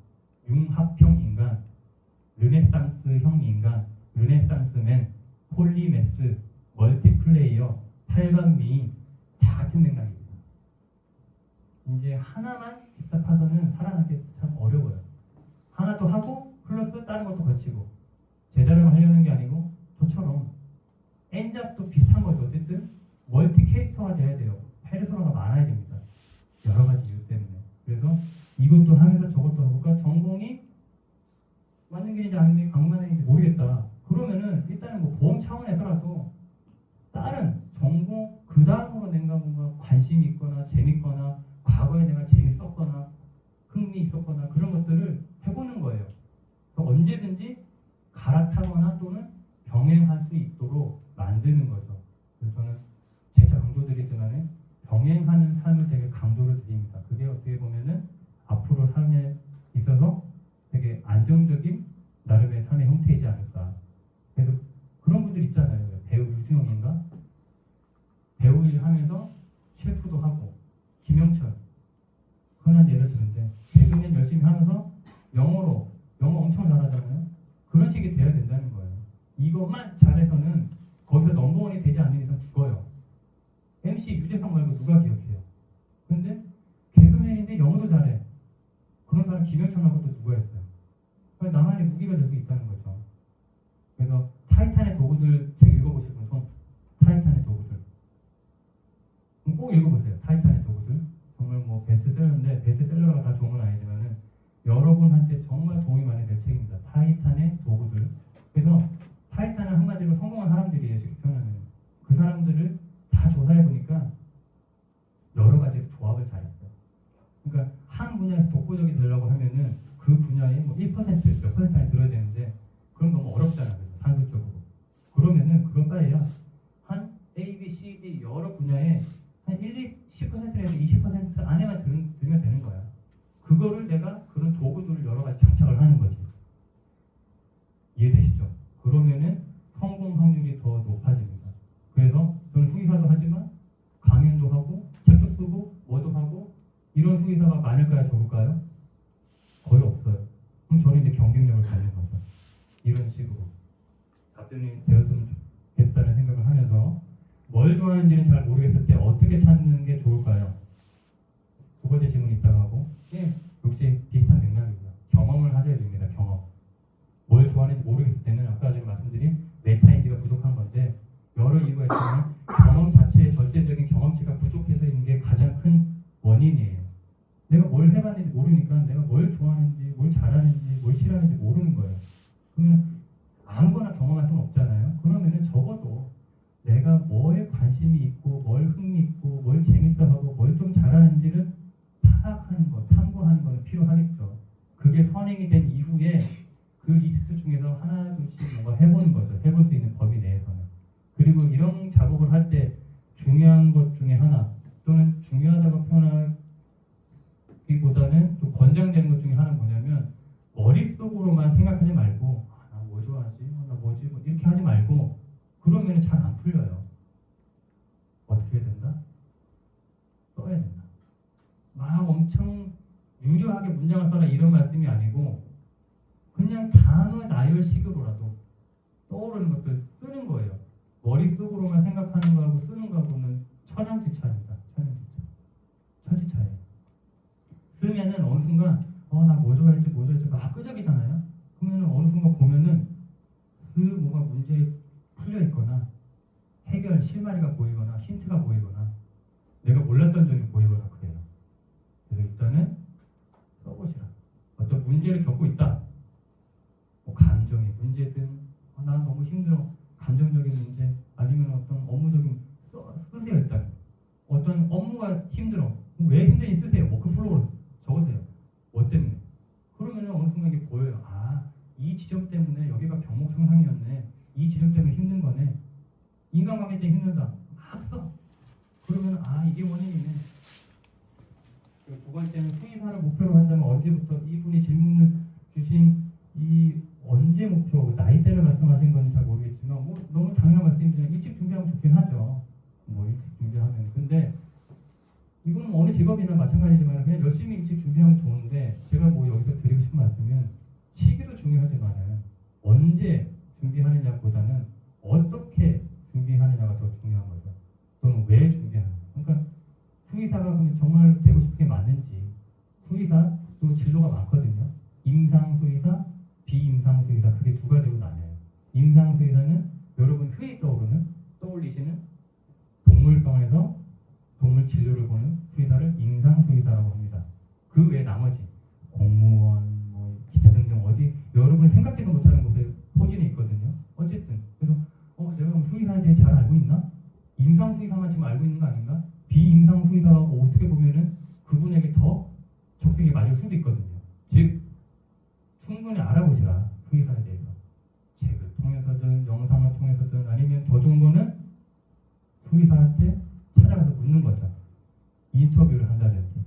융합형 인간, 르네상스형 인간, 르네상스맨, 폴리메스, 멀티플레이어, 팔방미인 다 같은 맥락입니다. 이제 하나만 집합해서는 살아남기 참 어려워요. 하나 또 하고 플러스 다른 것도 거치고 제자료만 하려는 게 아니고 저처럼 N잡도 비슷한 거죠. 어쨌든 멀티 캐릭터가 돼야 돼요. 페르소나가 많아야 됩니다. 여러 가지 이유 때문에. 그래서 이것도 하면서 저것도 하고 그러니까 전공이 맞는 길인지 아니면 악맞는 길인지 모르겠다. 그러면은 일단은 뭐 보험 차원에서라도 다른 전공 그 다음으로 내가 뭔가 관심이 있거나 재밌거나 과거에 내가 재밌었거나 흥미 있었거나 그런 것들을 해보는 거예요. 그래서 언제든지 갈아타거나 또는 병행할 수 있도록 만드는 거죠. 그래서 저는 재차 강조드리지만은 병행하는 삶을 되게 강조를 드립니다. 그게 어떻게 보면은 앞으로 삶에 있어서 되게 안정적인 나름의 삶의 형태이지 않을까. 그래서 그런 분들 있잖아요. 배우 유승용인가? 배우 일 하면서 셰프도 하고 김영철 흔한 예를 드는데 개그맨 열심히 하면서 영어 엄청 잘하잖아요. 그런 식이 돼야 된다는 거예요. 이것만 잘해서는 거기서 넘버원이 되지 않는 이상 죽어요. MC 유재석 말고 누가 기억해요? 근데 개그맨인데 영어도 잘해. 그런 사람 김영철 말고 또 누가 있어요? 나만의 무기가 될 수 있다는 거죠. 그래서 타이탄의 도구들 책 읽어보실 분 손. 타이탄의 도구들. 꼭 읽어보세요. 타이탄의 도구들. 정말 뭐 베스트셀러인데 베스트셀러가 다 좋은 건 아니지만은 여러분한테 정말 도움이 많이 될 책입니다. 타이탄의 도구들. 그래서 타이탄은 한마디로 성공한 사람들이에요. 쉽게 표현하면. 그 사람들을 다 조사해보니까 여러 가지 조합을 잘했어요. 그러니까 한 분야에서 독보적이 되려고 하면은 그 분야에 뭐 1%, 몇 % 안에 들어야 되는데 그럼 너무 어렵잖아요. 산술적으로. 그러면은 그런 바에야 한 A, B, C, D 여러 분야에 한 10%에서 20% 안에만 들면 되는 거야. 그거를 내가 그런 도구들을 여러 가지 장착을 하는 거지. 이해되시죠? 그러면은 성공 확률이 더 높아집니다. 그래서 저는 수의사도 하지만 강연도 하고 책도 쓰고 뭐도 하고 이런 수의사가 많을까요? 적을까요? 거의 없어요. 그럼 저는 이제 경쟁력을 갖는 거죠. 이런 식으로 답변이 되었으면 좋겠다는 생각을 하면서 뭘 좋아하는지는 잘 모르겠을 때 어떻게 찾는 게 좋을까요? 두 번째 질문 이따가 하고 역시 비슷한 맥락입니다. 경험을 하셔야 됩니다. 경험. 뭘 좋아하는지 모르겠을 때는 아까 전에 말씀드린 메타인지가 부족한 건데 여러 이유가 있지만 경험 자체의 절대적인 경험치가 부족해서 있는 게 가장 큰 원인이에요. 내가 뭘 해봤는지 모르니까 내가 뭘 좋아하는지 뭘 잘하는지 뭘 싫어하는지 모르는 거예요. 그러면 아무거나 경험할 수는 없잖아요. 그러면은 적어도 내가 뭐에 관심이 있고 뭘 흥미 있고 뭘 재밌어하고 뭘 좀 잘하는지를 파악하는 거, 탐구하는 거는 필요하겠죠. 그게 선행이 된 이후에 그 리스트 중에서 하나 둘씩 뭔가 해보는 거죠. 해볼 수 있는 범위 내에서는. 그리고 이런 작업을 할 때 중요한 것 중에 하나 또는 중요하다고 표현하기보다는 좀 권장되는 것 중에 하나는 뭐냐면 머릿속으로만 생각하지 말고 나 뭐 좋아하지? 나 뭐지? 뭐 이렇게 하지 말고 그러면 잘 안 풀려요. 어떻게 해야 된다? 써야 된다. 막 엄청 유려하게 문장을 써라 이런 말씀이 아니고 그냥 단어 나열식으로라도 떠오르는 것들 쓰는 거예요. 머릿속으로만 생각하는 거하고 쓰는 거하고는 천양지차입니다. 천지차예요. 쓰면은 어느 순간 나 뭐 좋아할지 막 끄적이잖아요. 그러면은 어느 순간 보면은 그 뭐가 문제에 풀려 있거나 해결 실마리가 보이거나 힌트가 보이거나 내가 몰랐던 점이 보이거나 그래요. 그래서 일단은 써보시라. 어떤 문제를 겪고 있다. 뭐 감정의 문제든 난 너무 힘들어. 감정적인 문제 아니면 어떤 업무적인 쓰세요. 일단 어떤 업무가 힘들어. 왜 힘드니 쓰세요. 워크플로우로 적으세요. 뭐 때문에? 그러면 지점 때문에 여기가 병목 형상이었네. 이 지점 때문에 힘든 거네. 인간관계 때문에 힘들다. 막 써. 그러면 아 이게 원인이네. 두 번째는 수의사를 목표로 한다면 언제부터 이분이 질문을 주신 이 언제 목표 나이대를 말씀하신 건지 잘 모르겠지만 뭐 너무 당연한 말씀이지만 일찍 준비하면 좋긴 하죠. 뭐 일찍 준비하면 근데 이거는 어느 직업이나 마찬가지지만 그냥 열심히 일찍 준비하면 좋은데 제가 뭐 여기서 드리고 싶은 말씀은 시기도 중요하지만은 언제 준비하느냐보다는 어떻게 준비하느냐가 더 중요한 거죠. 또는 왜 준비하느냐. 그러니까 수의사가 그럼 정말 되고 싶은 게 맞는지 수의사 또 진로가 많거든요. 임상 수의사, 비임상 수의사 크게 두 가지로 나뉘어요. 임상 수의사는 여러분 흔히 떠올리시는 동물병원에서 동물 진료를 보는 수의사를 임상 수의사라고 합니다. 그 외 나머지 공무원, 뭐 기타 등등 어디 여러분이 생각지도 못하는 곳에 포진이 있거든요. 어쨌든 그래서 내가 그럼 수의사에 대해 잘 알고 있나? 임상 수의사만 지금 알고 있는 거 아닌가? 비임상 수의사하고 어떻게 보면은 그분에게 더 적성이 맞을 수도 있거든요. 즉 충분히 알아보시라 수의사에 대해서 책을 통해서든 영상을 통해서든 아니면 더 좋은 거는 수의사한테 찾아가서 묻는 거죠. 인터뷰를 한다든지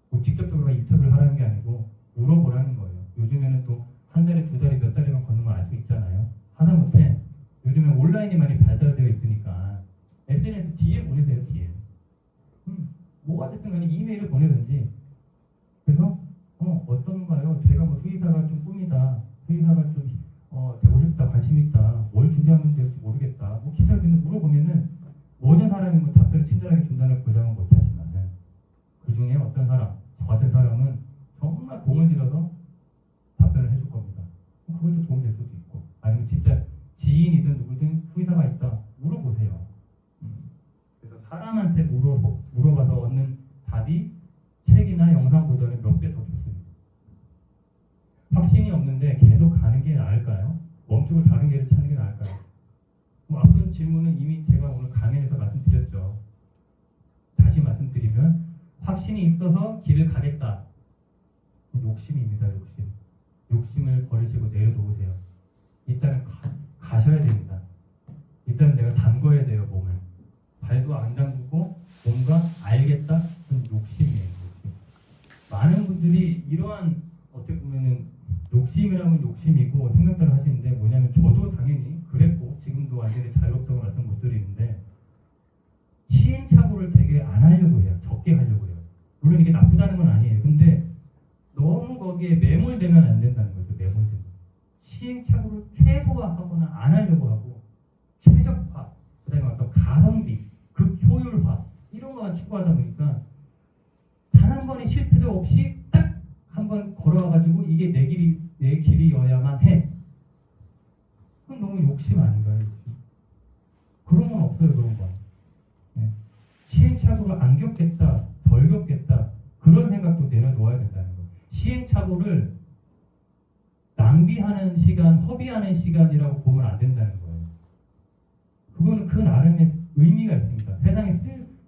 뭐 직접적으로 인터뷰를 하라는 게 아니고 물어보라는 거예요. 요즘에는 또 한 달에 두 달에 몇 달이면 건너면 알 수 있잖아요. 하다못해 요즘에 온라인이 많이 발달되어 있으니까 SNS DM 보내세요. DM. 뭐 어쨌든 간에 이메일을 보내든지 그래서 어떤가요? 제가 뭐 수의사가 좀 꿈이다. 수의사가 좀 되고 싶다. 관심 있다. 뭘 준비하면 될지 모르겠다. 뭐 기타 등등 물어보면은 모든 사람이 뭐 답변을 친절하게 준다는 보장은 못하지만은 그 중에 어떤 사람, 저 같은 사람은 정말 공을 들여서 답변을 해줄 겁니다. 그것도 도움이 될 수도 있고 아니면 진짜 지인이든 누구든 수의사가 있다 물어보세요. 그래서 사람한테 물어봐서 얻는 답이 책이나 영상보다는 몇 배 더 좋습니다. 확신이 없는데 계속 가는 게 나을까요? 멈추고 다른 길을 찾는 게 나을까요? 앞선 질문은 이미 제가 오늘 강연에서 말씀드렸죠. 다시 말씀드리면 확신이 있어서 길을 가겠다. 욕심입니다. 욕심을 버리시고 내려놓으세요. 일단 가셔야 됩니다. 일단 내가 담궈야 돼요. 몸을. 발도 안 담그고 뭔가 알겠다? 그건 욕심이에요. 욕심. 많은 분들이 이러한 어떻게 보면은 욕심이라면 욕심이고 생각들을 하시는데 뭐냐면 저도 당연히 그랬고 지금도 완전히 자유롭다고 말씀 못 드리는데 시행착오를 되게 안 하려고 해요. 적게 하려고 해요. 물론 이게 나쁘다는 건 아니에요. 근데 너무 거기에 매몰되면 안 된다는 거죠. 매몰되면. 시행착오를 최소화하거나 안 하려고 하고 최적화, 그 다음에 어떤 가성비, 극효율화 이런 것만 추구하다 보니까 단 한 번의 실패도 없이 딱 한 번 걸어와가지고 이게 내 길이어야만 해. 그건 너무 욕심 아닌가요? 욕심? 그런 건 없어요. 그런 건. 네. 시행착오를 안 겪겠다, 덜 겪겠다 그런 생각도 내려놓아야 된다는 거예요. 시행착오를 낭비하는 시간, 허비하는 시간이라고 보면 안 된다는 거예요. 그거는 그 나름의 의미가 있습니다. 세상에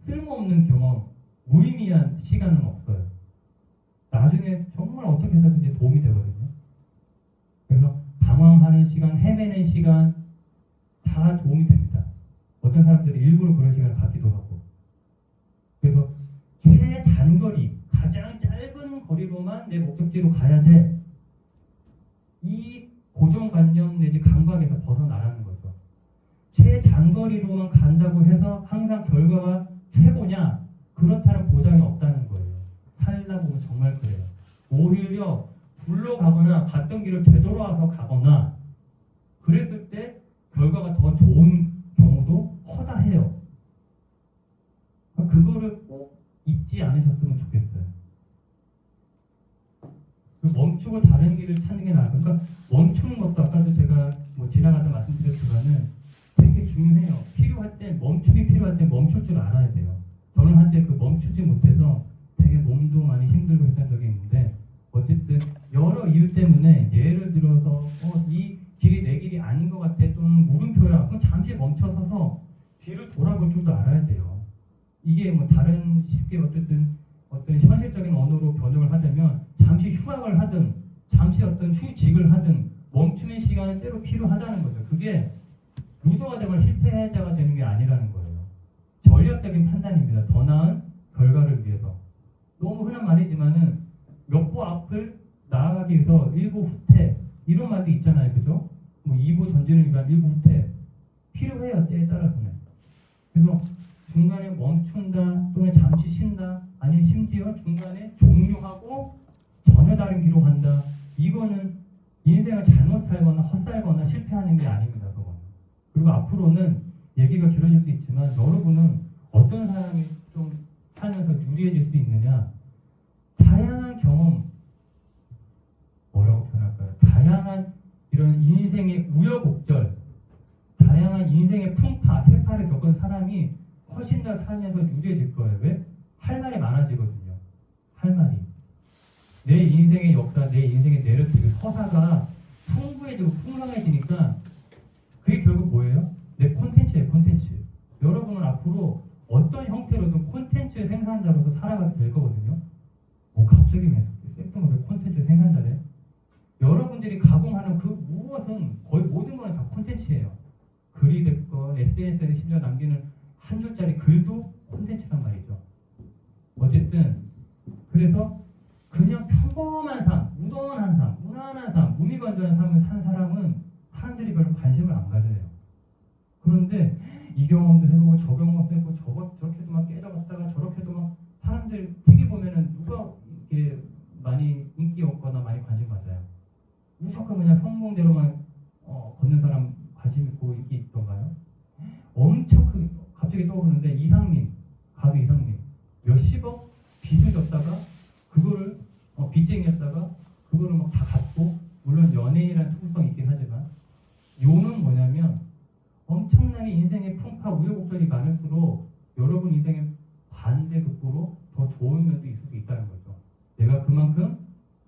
쓸모없는 경험, 무의미한 시간은 없어요. 나중에 정말 어떻게 해서든지 도움이 되거든요. 그래서 방황하는 시간, 헤매는 시간 다 도움이 됩니다. 어떤 사람들이 일부러 그런 시간을 갖기도 하고. 그래서 최단거리, 가장 짧은 거리로만 내 목적지로 가야 돼. 이 고정관념 내지 강박에서 벗어나라는 거죠. 최단거리로만 간다고 해서 항상 결과가 최고냐? 그렇다는 보장이 없다는 거예요. 살다 보면 정말 그래요. 오히려 굴러가거나 갔던 길을 되돌아와서 가거나 그랬을 때 결과가 더 좋은 경우도 허다해요. 그거를 꼭 잊지 않으셨으면 좋겠어요. 멈추고 다른 길을 찾는 게 나아요. 그러니까 멈추는 것도 아까도 제가 뭐 지나가다 말씀드렸지만은 되게 중요해요. 필요할 때 멈춤이 필요할 때 멈출 줄 알아야 돼요. 저는 한때 그 멈추지 못해서 되게 몸도 많이 힘들고 했던 적이 있는데 어쨌든 여러 이유 때문에 예를 들어서 이 길이 내 길이 아닌 것 같아 또는 물음표야 그럼 잠시 멈춰서서 뒤를 돌아볼 줄도 알아야 돼요. 이게 뭐 다른 쉽게 어쨌든 어떤 현실적인 언어로 변형을 하자면 잠시 휴학을 하든 잠시 어떤 휴직을 하든 멈춤의 시간은 때로 필요하다는 거죠. 그게 루저가 되거나 실패자가 되는 게 아니라는 거예요. 전략적인 판단입니다. 더 나은 결과를 위해서. 너무 흔한 말이지만은 몇 보 앞을 나아가기 위해서 1보 후퇴 이런 말도 있잖아요. 그죠? 뭐 2보 전진을 위한 1보 후퇴 필요해요. 때에 따라서는. 그래서 중간에 멈춘다 또는 잠시 쉰다 아니면 심지어 중간에 종료하고 전혀 다른 길로 간다. 이거는 인생을 잘못 살거나 헛살거나 실패하는 게 아닙니다. 그건. 그리고 앞으로는 얘기가 길어질 수 있지만 여러분은 어떤 사람이 좀 살면서 유리해질 수 있느냐. 다양한 경험, 뭐라고 표현할까요? 다양한 이런 인생의 우여곡절, 다양한 인생의 풍파, 세파를 겪은 사람이 훨씬 더 살면서 유리해질 거예요. 왜? 할 말이 많아지거든요. 할 말이. 내 인생의 역사, 내 인생의 내러티브, 서사가 풍부해지고 풍성해지니까 그게 결국 뭐예요? 내 콘텐츠예요, 콘텐츠. 여러분은 앞으로 어떤 형태로든 콘텐츠 생산자로서 살아가게 될 거거든요. 갑자기 왜 콘텐츠 생산자래? 여러분들이 가공하는 그 무엇은 거의 모든 거는 다 콘텐츠예요. 글이 됐건 SNS에 실려 남기는 한 줄짜리 글도 콘텐츠란 말이죠. 어쨌든 그래서 그냥 평범한 삶, 무던한 삶, 무난한 삶, 무미건조한 삶을 산 사람은 사람들이 별로 관심을 안 가져요. 그런데 이 경험도 해보고 저 경험도 해보고 저렇게도 막 깨져갔다가 저렇게도 막 사람들 TV 보면은 누가 이렇게 많이 인기 없거나 많이 관심 가져요. 무조건 그냥 성공대로만 걷는 사람 관심 있고 인기 있던가요? 엄청 크게 갑자기 떠오르는데 가수 이상민 몇십억 빚을 졌다가 그거를 빚쟁이였다가 그거를 막 다 갚고 물론 연예인이라는 특수성이 있긴 하지만 요는 뭐냐면 엄청나게 인생의 풍파 우여곡절이 많을수록 여러분 인생의 반대극부로 더 좋은 면도 있을 수 있다는 거죠. 내가 그만큼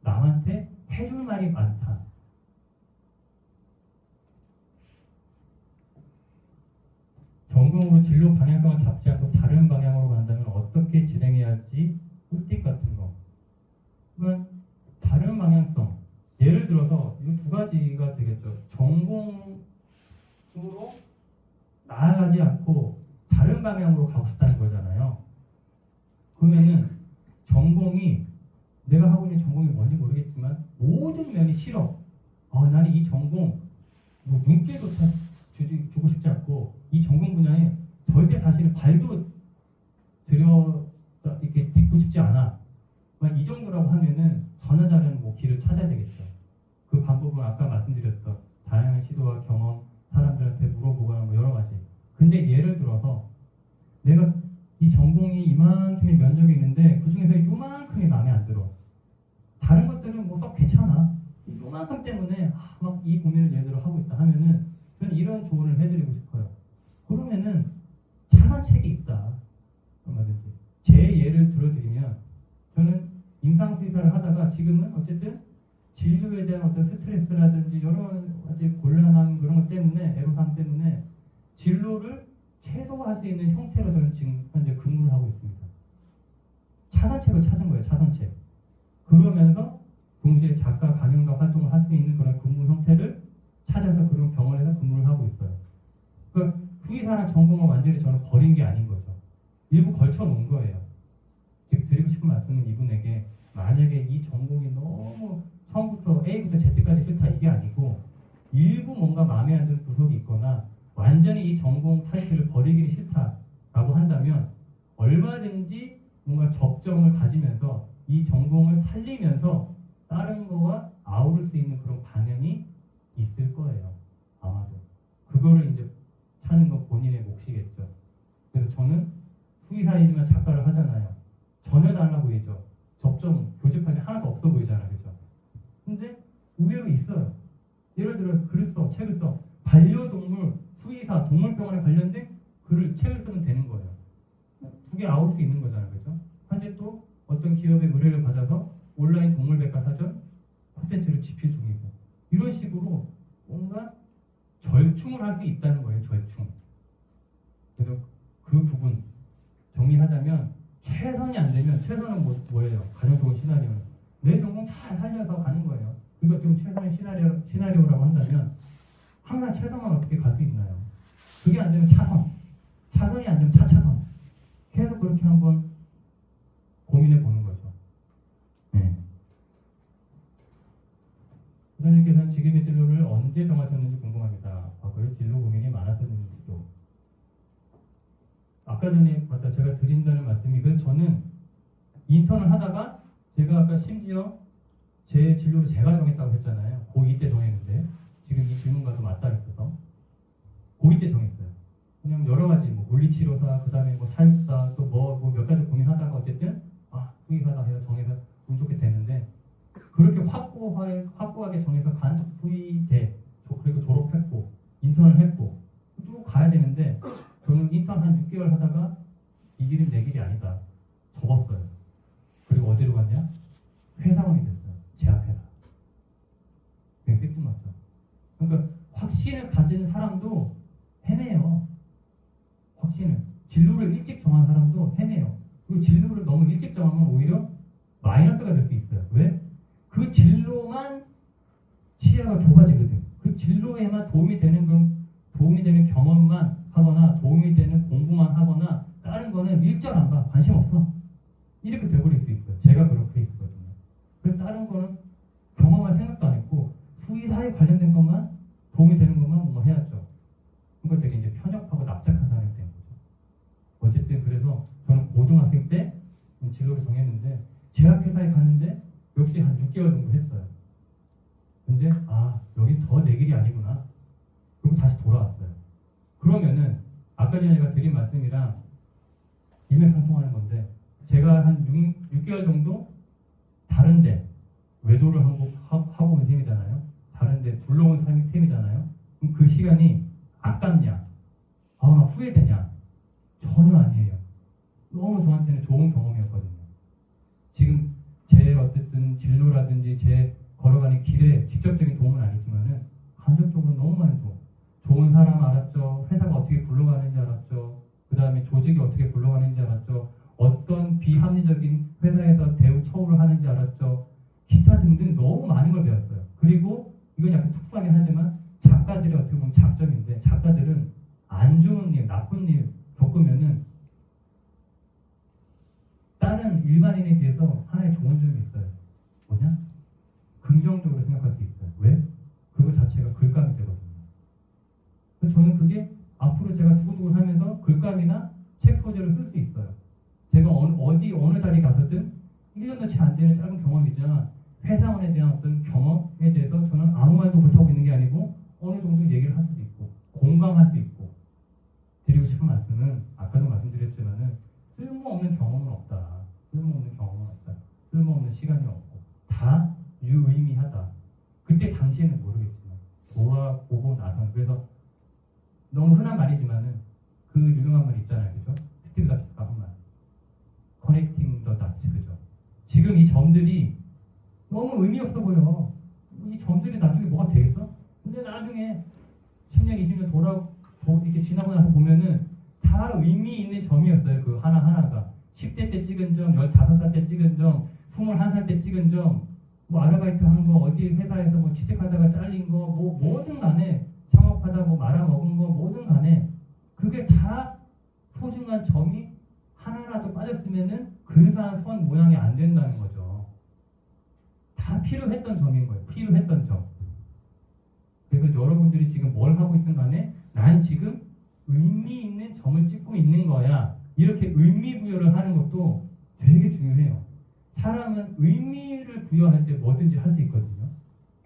남한테 해줄 말이 많다. 전공으로 진로 방향성을 잡지 않고 다른 방향으로 간다면 어떻게 진행해야 할지 꿀팁 같은 거. 그러면 다른 방향성. 예를 들어서 이 두 가지가 되겠죠. 전공으로 나아가지 않고 다른 방향으로 가고 싶다는 거잖아요. 그러면은 전공이 내가 하고 있는 전공이 뭔지 모르겠지만 모든 면이 싫어. 나는 이 전공 뭐 눈길조차 주고 싶지 않고 이 전공 분야에 절대 다시는 발도 이렇게 딛고 싶지 않아. 이 정도라고 하면은 전혀 다른 길을 찾아야 되겠죠. 그 방법은 아까 말씀드렸던 다양한 시도와 경험, 사람들한테 물어보거나 여러 가지. 근데 예를 들어서 내가 이 전공이 이만큼의 면적이 있는데 그 중에서 이만큼이 마음에 안 들어. 다른 것들은 썩 괜찮아. 이만큼 때문에 막 이 고민을 예를 들어 하고 있다 하면은 저는 이런 조언을 해드리고 싶어요. 그러면은 차선책이 있다. 얼마든지. 제 예를 들어드리면 저는 임상수의사를 하다가 지금은 어쨌든 진료에 대한 어떤 스트레스라든지 여러 가지 곤란한 그런 것 때문에 애로사항 때문에 진로를 최소화할 수 있는 형태로 저는 지금 현재 근무를 하고 있습니다. 차선책을 찾은 거예요. 차선책. 그러면서 동시에 작가 강연가 활동을 할 수 있는 그런 근무 형태를 찾아서 그런 병원에서 근무를 하고 있어요. 그러니까 수의사라는 전공을 완전히 저는 버린 게 아닌 거죠. 일부 걸쳐놓은 거예요. 즉 드리고 싶은 말씀은 이분에게 만약에 이 전공이 너무 처음부터 A부터 Z까지 싫다 이게 아니고 일부 뭔가 마음에 안 드는 구석이 있거나 완전히 이 전공 타이틀을 버리기는 싫다라고 한다면 얼마든지 뭔가 접점을 가지면서 이 전공을 살리면서 다른 거와 아우를 수 있는 그런 방향이 있을 거예요. 아마도. 그거를 이제 찾는 건 본인의 몫이겠죠. 그래서 저는 수의사이지만 작가를 하잖아요. 전혀 달라 보이죠. 접점, 교집합이 하나도 없어 보이잖아요. 그죠? 근데 의외로 있어요. 예를 들어 글을 써, 책을 써. 반려동물, 수의사, 동물병원에 관련된 글을, 책을 쓰면 되는 거예요. 두 개 아울 수 있는 거잖아요. 그죠? 현재 또 어떤 기업의 의뢰를 받아서 온라인 동물백과사전 콘텐츠를 집필 중이고 이런 식으로 뭔가 절충을 할 수 있다는 거예요. 절충. 그래서 그 부분 정리하자면 최선이 안 되면 최선은 뭐예요? 가장 좋은 시나리오는 내 전공 잘 살려서 가는 거예요. 그러니까 어떻게 보면 최선의 시나리오라고 한다면 항상 최선만 어떻게 갈 수 있나요? 그게 안 되면 차선이 안 되면 차차선. 계속 그렇게 한번 고민해 보는 거죠. 네. 부사님께서는 지금의 진로를 언제 정하셨는지 궁금합니다. 과거에 진로 고민이 많았었는지도. 아까 전에 제가 드린다는 말씀이 저는 인턴을 하다가 제가 아까 심지어 제 진로를 제가 정했다고 했잖아요. 고2 때 정했는데 지금 이 질문과도 맞닿아 있어서 고2 때 정했어요. 그냥 여러 가지 물리치료사, 그 다음에 사육사, 또 몇 가지 고민하다가 어쨌든 수의사다 해서 정해서 운 좋게 됐는데 그렇게 확고하게 정해서 간 수의대 그리고 졸업했고 인턴을 했고 쭉 가야 되는데 저는 인턴 한 6개월 하다가 이 길은 내 길이 아니다. 접었어요. 그리고 어디로 갔냐? 회사원이 됐어요. 제약회사. 되게 생뚱맞죠. 그러니까 확신을 가진 사람도 헤매요. 확신을. 진로를 일찍 정한 사람도 헤매요. 그리고 진로를 너무 일찍 정하면 오히려 마이너스가 될 수 있어요. 왜? 그 진로만 시야가 좁아지거든. 그 진로에만 도움이 되는 경험만 하거나 도움이 되는 공부만 하거나 다른 거는 일절 안 봐. 관심 없어. 이렇게 돼버릴 수 있어요. 제가 그렇게 있거든요. 그래서 다른 거는 경험할 생각도 안 했고 수의사에 관련된 것만 도움이 되는 것만 뭔가 해야죠. 그러니까 되게 이제 편협하고 납작한 사람이 된 거죠. 어쨌든 그래서 저는 고등학생 때 진로를 정했는데 제약회사에 갔는데 역시 한 6개월 정도 했어요. 근데 여긴 더 내 길이 아니구나. 그리고 다시 돌아왔어요. 그러면은 아까 전에 제가 드린 말씀이랑 일맥상통하는 건데 제가 한 6개월 정도 다른데 외도를 하고 온 셈이잖아요. 다른데 둘러온 셈이잖아요. 그럼 그 시간이 아깝냐? 후회되냐? 전혀 아니에요. 너무 저한테는 좋은 경험이었거든요. 지금 제 어쨌든 진로라든지 제 걸어가는 길에 직접적인 도움은 아니지만은 간접적으로 너무 많은 도움. 좋은 사람 알았죠. 회사가 어떻게 굴러가는지 알았죠. 그 다음에 조직이 어떻게 굴러가는지 알았죠. 어떤 비합리적인 회사에서 대우 처우를 하는지 알았죠. 기타 등등 너무 많은 걸 배웠어요. 그리고 이건 약간 특수하긴 하지만 작가들이 어떻게 보면 장점인데 작가들은 안 좋은 일, 나쁜 일 겪으면은 다른 일반인에 비해서 하나의 좋은 점이 있어요. 뭐냐? 긍정적으로 생각할 수 있어요. 왜? 그거 자체가 글감이 되거든요. 저는 그게 앞으로 제가 두고두고 살면서 글감이나 책 소재를 쓸 수 있어요. 제가 어느 자리 가서든 1년도 채 안 되는 짧은 경험이지만 회사원에 대한 어떤 경험에 대해서 저는 아무 말도 못하고 있는 게 아니고 어느 정도 얘기를 할 수도 있고 공감할 수 있고 드리고 싶은 말씀은 아까도 말씀드렸지만은 쓸모없는 경험은 없다. 쓸모없는 경험은 없다. 쓸모없는 시간이 없고 다 유의미하다. 그때 당시에는 모르겠지만 돌아보고 나서는 그래서 너무 흔한 말이지만은 그 유명한 말 있잖아요. 그죠? 스티브 잡스가 한 말. Connecting the dots. 그죠? 지금 이 점들이 너무 의미 없어 보여. 이 점들이 나중에 뭐가 되겠어? 근데 나중에 10년, 20년 이렇게 지나고 나서 보면은 다 의미 있는 점이었어요. 그 하나하나가. 10대 때 찍은 점, 15살 때 찍은 점, 21살 때 찍은 점, 아르바이트 한 거, 어디 회사에서 취직하다가 잘린 거, 뭐든 간에 창업하다 말아먹은 거, 뭐든 간에 그게 다 소중한 점이 하나라도 빠졌으면은 근사한 선 모양이 안 된다는 거죠. 다 필요했던 점인 거예요. 필요했던 점. 그래서 여러분들이 지금 뭘 하고 있든 간에 난 지금 의미 있는 점을 찍고 있는 거야. 이렇게 의미 부여를 하는 것도 되게 중요해요. 사람은 의미를 부여할 때 뭐든지 할 수 있거든요.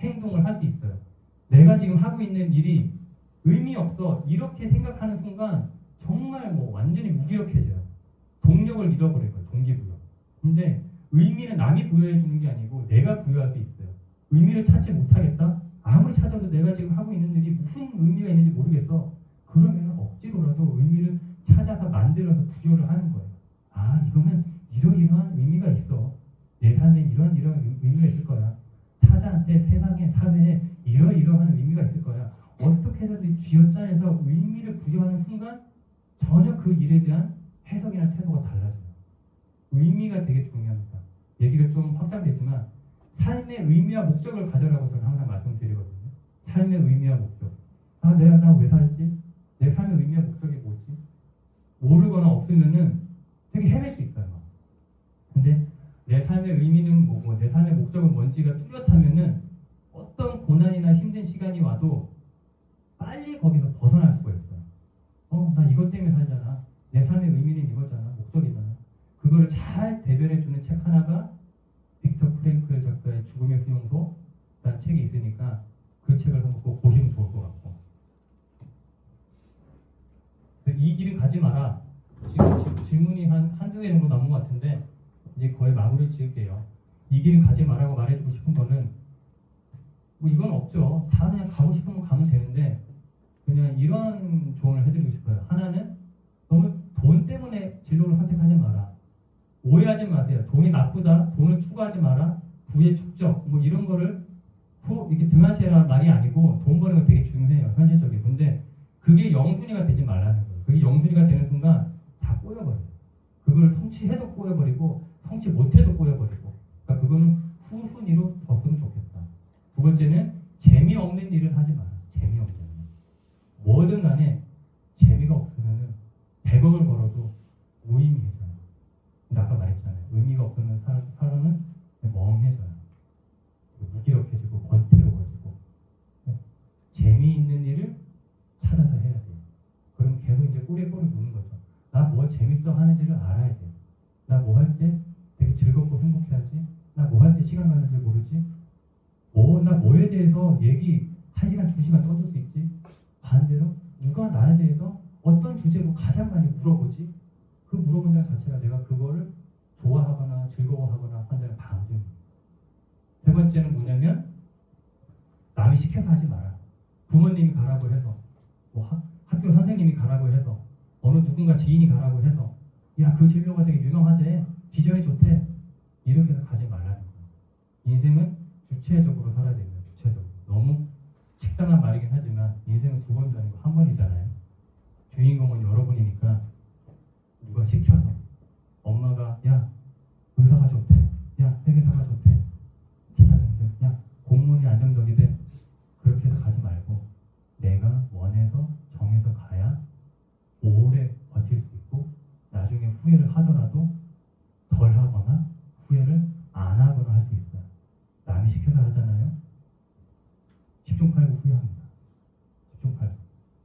행동을 할 수 있어요. 내가 지금 하고 있는 일이 의미 없어. 이렇게 생각하는 순간 정말 완전히 무기력해져요. 동력을 잃어버릴 거예요. 동기부여. 근데 의미는 남이 부여해 주는 게 아니고 내가 부여할 수 있어요. 의미를 찾지 못하겠다? 아무리 찾아도 내가 지금 하고 있는 일이 무슨 의미가 있는지 모르겠어. 그러면 억지로라도 의미를 찾아서 만들어서 부여를 하는 거예요. 이거는 이러이러한 의미가 있어. 내 삶에 이런 의미가 있을 거야. 타자한테, 세상에, 사회에 이러이러한 의미가 있을 거야. 어떻게 해서든 쥐어짜내서 의미를 부여하는 순간 전혀 그 일에 대한 해석이나 태도가 달라져요. 의미가 되게 중요합니다. 얘기가 좀 확장되지만 삶의 의미와 목적을 가져라고 저는 항상 말씀드리거든요. 삶의 의미와 목적. 아, 나 왜 살지? 내 삶의 의미와 목적이 뭐지? 모르거나 없으면은 되게 헤맬 수 있어요. 근데 내 삶의 의미는 뭐고 내 삶의 목적은 뭔지가 뚜렷하면은 어떤 고난이나 힘든 시간이 와도 빨리 거기서 벗어날 수가 있어요. 나 이것 때문에 살잖아. 내 삶의 의미는 이거잖아. 목적이잖아. 그거를 잘 대변해주는 책 하나가 빅터 프랭클 작가의 죽음의 수용소라는 책이 있으니까 그 책을 한번 꼭 보시면 좋을 것 같고. 이 길은 가지 마라. 지금 질문이 한두 개 정도 남은 것 같은데 이제 거의 마무리 지을게요. 이 길은 가지 마라고 말해주고 싶은 거는 뭐 이건 없죠. 다 그냥 가고 싶으면 가면 되는데 그냥 이런 조언을 해드리고 싶어요. 하나는 너무 돈 때문에 진로를 선택하지 마라. 오해하지 마세요. 돈이 나쁘다, 돈을 추구하지 마라, 부의 축적 뭐 이런 거를 이렇게 등한시하라는 말이 아니고 돈 버는 거 되게 중요해요. 현실적이고. 근데 그게 영순위가 되지 말라는 거예요. 그게 영순위가 되는 순간 다 꼬여버려요. 그걸 성취해도 꼬여버리고 성취 못해도 꼬여버리고. 그러니까 그거는 후순위로 뒀으면 좋겠다. 두 번째는 재미없는 일을 하지 마라. 재미없는 일. 뭐든 간에 재미가 없으면 100억을 벌어도 무의미해져요. 근데 아까 말했잖아요. 의미가 없으면 사람은 멍해져요. 무기력해지고 권태로워지고. 재미있는 일을 찾아서 해야 돼요. 그럼 계속 이제 꼬리에 꼬리 무는 거죠. 나 뭐 재밌어 하는지를 알아야 돼요. 나 뭐 할 때 되게 즐겁고 행복해하지? 나 뭐 할 때 시간 가는 줄 모르지? 나 뭐에 대해서 얘기 1시간, 2시간 떠들 수 있지? 반대로 누가 나에 대해서 어떤 주제로 가장 많이 물어보지? 그 물어본다는 자체가 내가 그거를 좋아하거나 즐거워하거나 한다는 방증입니다. 세 번째는 뭐냐면 남이 시켜서 하지 마라. 부모님이 가라고 해서 뭐 학교 선생님이 가라고 해서 어느 누군가 지인이 가라고 해서 야, 그 진로가 되게 유명하대. 비전이 좋대. 이렇게 해서 가지 말라는 거예요. 인생은 주체적으로 살아야 됩니다. 주체적으로. 너무 식상한 말이긴 하지만 인생은 두 번도 아니고 한 번이잖아요. 주인공은 여러분이니까 누가 시켜서 엄마가 야, 의사가 좋대. 야, 회계사가 좋대. 기타 등등. 야, 공무원이 안정적이대. 그렇게 해서 가지 말고 내가 원해서 정해서 가야 오래 버틸 수 있고 나중에 후회를 하더라도 덜 하거나 후회를 안 하거나 할 수 있어요. 남이 시켜서 하잖아요. 10중 8구 후회합니다. 10중 8구.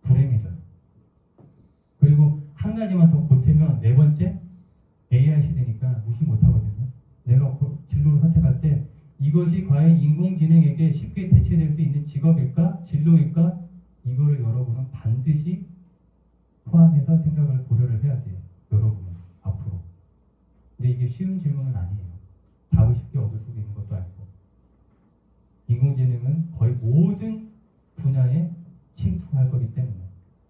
불행해져요. 그리고 한 가지만 더 보태면 네 번째, AI 시대니까 무시 못하거든요. 내가 진로를 선택할 때 이것이 과연 인공지능에게 쉽게 대체될 수 있는 직업일까? 진로일까? 이거를 여러분은 반드시 포함해서 생각을 고려를 해야 돼요. 여러분은 앞으로. 근데 이게 쉬운 질문은 아니에요. 답을 쉽게 얻을 수 있는 것도 아니고. 인공지능은 거의 모든 분야에 침투할 거기 때문에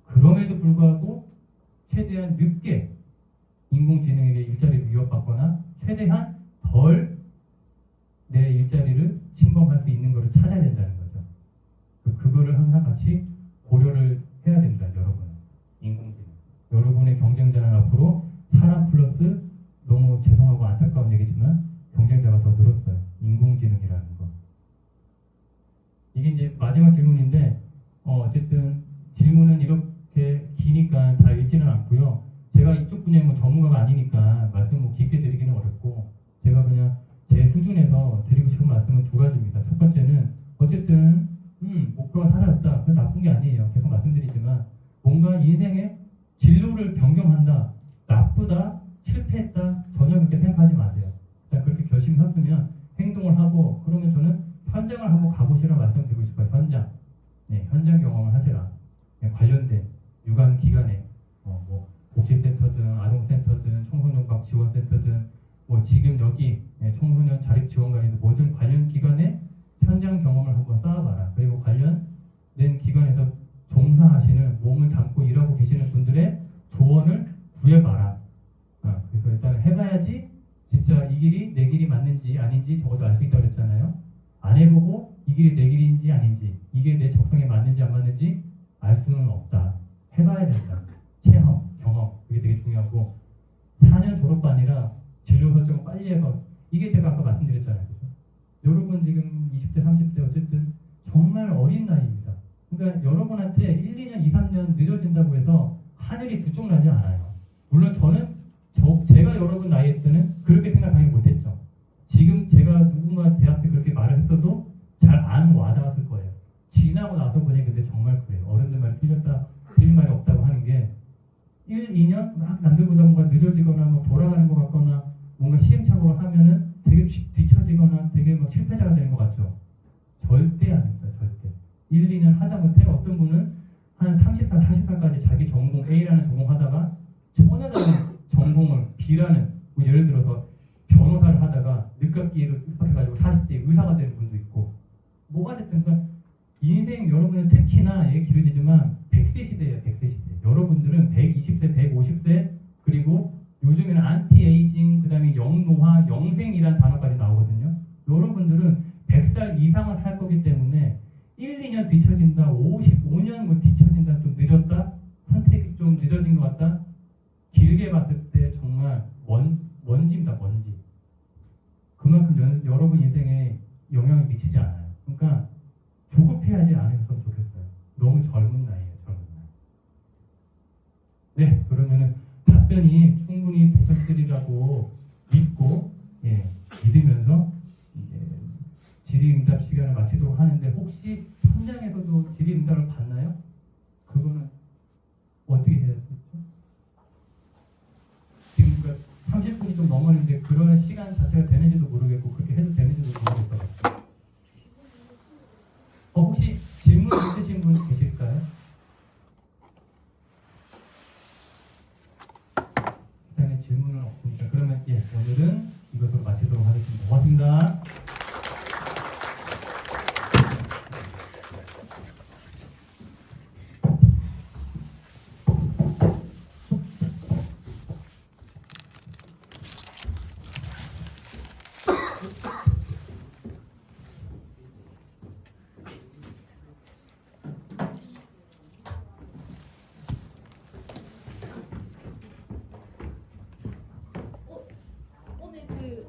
그럼에도 불구하고 최대한 늦게 인공지능에게 일자리를 위협받거나 최대한 덜 내 일자리를 침범할 수 있는 것을 찾아야 된다는 거죠. 그거를 항상 같이 고려를 해야 됩니다. 여러분은. 인공지능. 여러분의 경쟁자는 앞으로 사람 플러스 너무 죄송하고 안타까운 얘기지만 경쟁자가 더 늘었어요. 인공지능이라는 거. 이게 이제 마지막 질문인데 어쨌든 질문은 이렇게 기니까 다 읽지는 않고요. 제가 이쪽 분야의 뭐 전문가가 아니니까 말씀 뭐 깊게 드리기는 어렵고 제가 그냥 제 수준에서 드리고 싶은 말씀은 두 가지입니다. 첫 번째는 어쨌든 목표가 사라졌다. 그건 나쁜 게 아니에요. 계속 말씀드리지만 뭔가 인생의 진로를 변경한다. 나쁘다. 실패했다. 전혀 그렇게 생각하지 마세요. 자, 그렇게 결심했으면 행동을 하고 그러면 저는 현장을 한번 가보시라 말씀드리고 싶어요. 현장. 네, 현장 경험을 하시라. 네, 관련된 유관 기관에 뭐 복지센터든 아동센터든 청소년과학 지원센터든 뭐 지금 여기 청소년 자립지원관이든 모든 관련 기관에 현장 경험을 한번 쌓아봐라. 그리고 관련된 기관에서 종사하시는 몸을 담고 일하고 계시는 분들의 조언을 구해봐라. 그래서 일단 해봐야지 진짜 이 길이 내 길이 맞는지 아닌지 적어도 알 수 있다고 그랬잖아요. 안 해보고 이 길이 내 길인지 아닌지 이게 내 적성에 맞는지 안 맞는지 알 수는 없다. 해봐야 된다. 체험, 경험 그게 되게 중요하고 4년 졸업도 아니라 진로 설정을 빨리 해서 이게 제가 아까 말씀드렸잖아요. 그죠? 여러분 지금 20대, 30대 어쨌든 정말 어린 나이입니다. 그러니까 여러분한테 1, 2년, 2, 3년 늦어진다고 해서 하늘이 두 쪽 나지 않아요. 물론 저는 제가 여러분 나이 때는 그렇게 생각하지 못했죠. 지금 제가 누군가 제 앞에 그렇게 말을 했어도 잘 안 와닿았을 거예요. 지나고 나서 보니 근데 정말 그래요. 어른들 말이 틀린 말이 없다고 하는 게 1, 2년 막 남들보다 뭔가 늦어지거나 뭐 돌아가는 것 같거나 뭔가 시행착오를 하면은 되게 뒤처지거나 되게 막 실패자가 되는 것 같죠. 절대 아닙니다. 절대. 1, 2년 하다못해 어떤 분은 한 30살, 40살까지 자기 전공 A라는 전공 하다가 전혀 다른 전공을 B라는 뭐 예를 들어서 변호사를 하다가 늦깎이로 습박해가지고 40대 의사가 되는 분도 있고 뭐가 됐든 인생 여러분은 특히나 얘기 길어지지만 100세 시대예요. 100세 시대. 여러분들은 120세, 150세 그리고 요즘에는 안티에이징 그다음에 영노화, 영생이라는 단어까지 나오거든요. 여러분들은 100살 이상을 살 거기 때문에 1, 2년 뒤처진다, 55년 뭐 뒤처진다, 좀 늦었다, 선택이 좀 늦어진 것 같다. 길게 봤을 때 정말 먼지입니다. 먼지. 그만큼 여러분 인생에 영향을 미치지 않아요. 그러니까 조급해하지 않았으면 좋겠어요. 너무 젊은 나이에요. 젊은 나이. 네, 그러면은 답변이 충분히 되셨으리라고 믿고 믿으면서 이제 질의응답 시간을 마치도록 하는데 혹시 현장에서도 질의응답을 받나요? 그거는 어떻게 해야 되죠? 지금 그러니까 30분이 좀 넘었는데 그런 시간 자체가 되는지도 모르겠고 그렇게 해도 되는지도 모르겠어요. 혹시 질문 있으신 분 계실까요? 일단은 질문은 없으니까 그러면 오늘은 이것으로 마치도록 하겠습니다. 고맙습니다. 오늘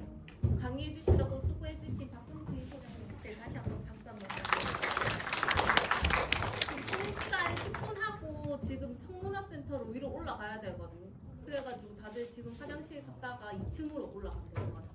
강의해 주신다고 수고해 주신 박근태 소장님께 다시 한번 박수 한번 부탁드립니다. 쉬는 시간 10분 하고 지금 청문화센터로 위로 올라가야 되거든요. 그래가지고 다들 지금 화장실 갔다가 2층으로 올라가면 될 것 같아요.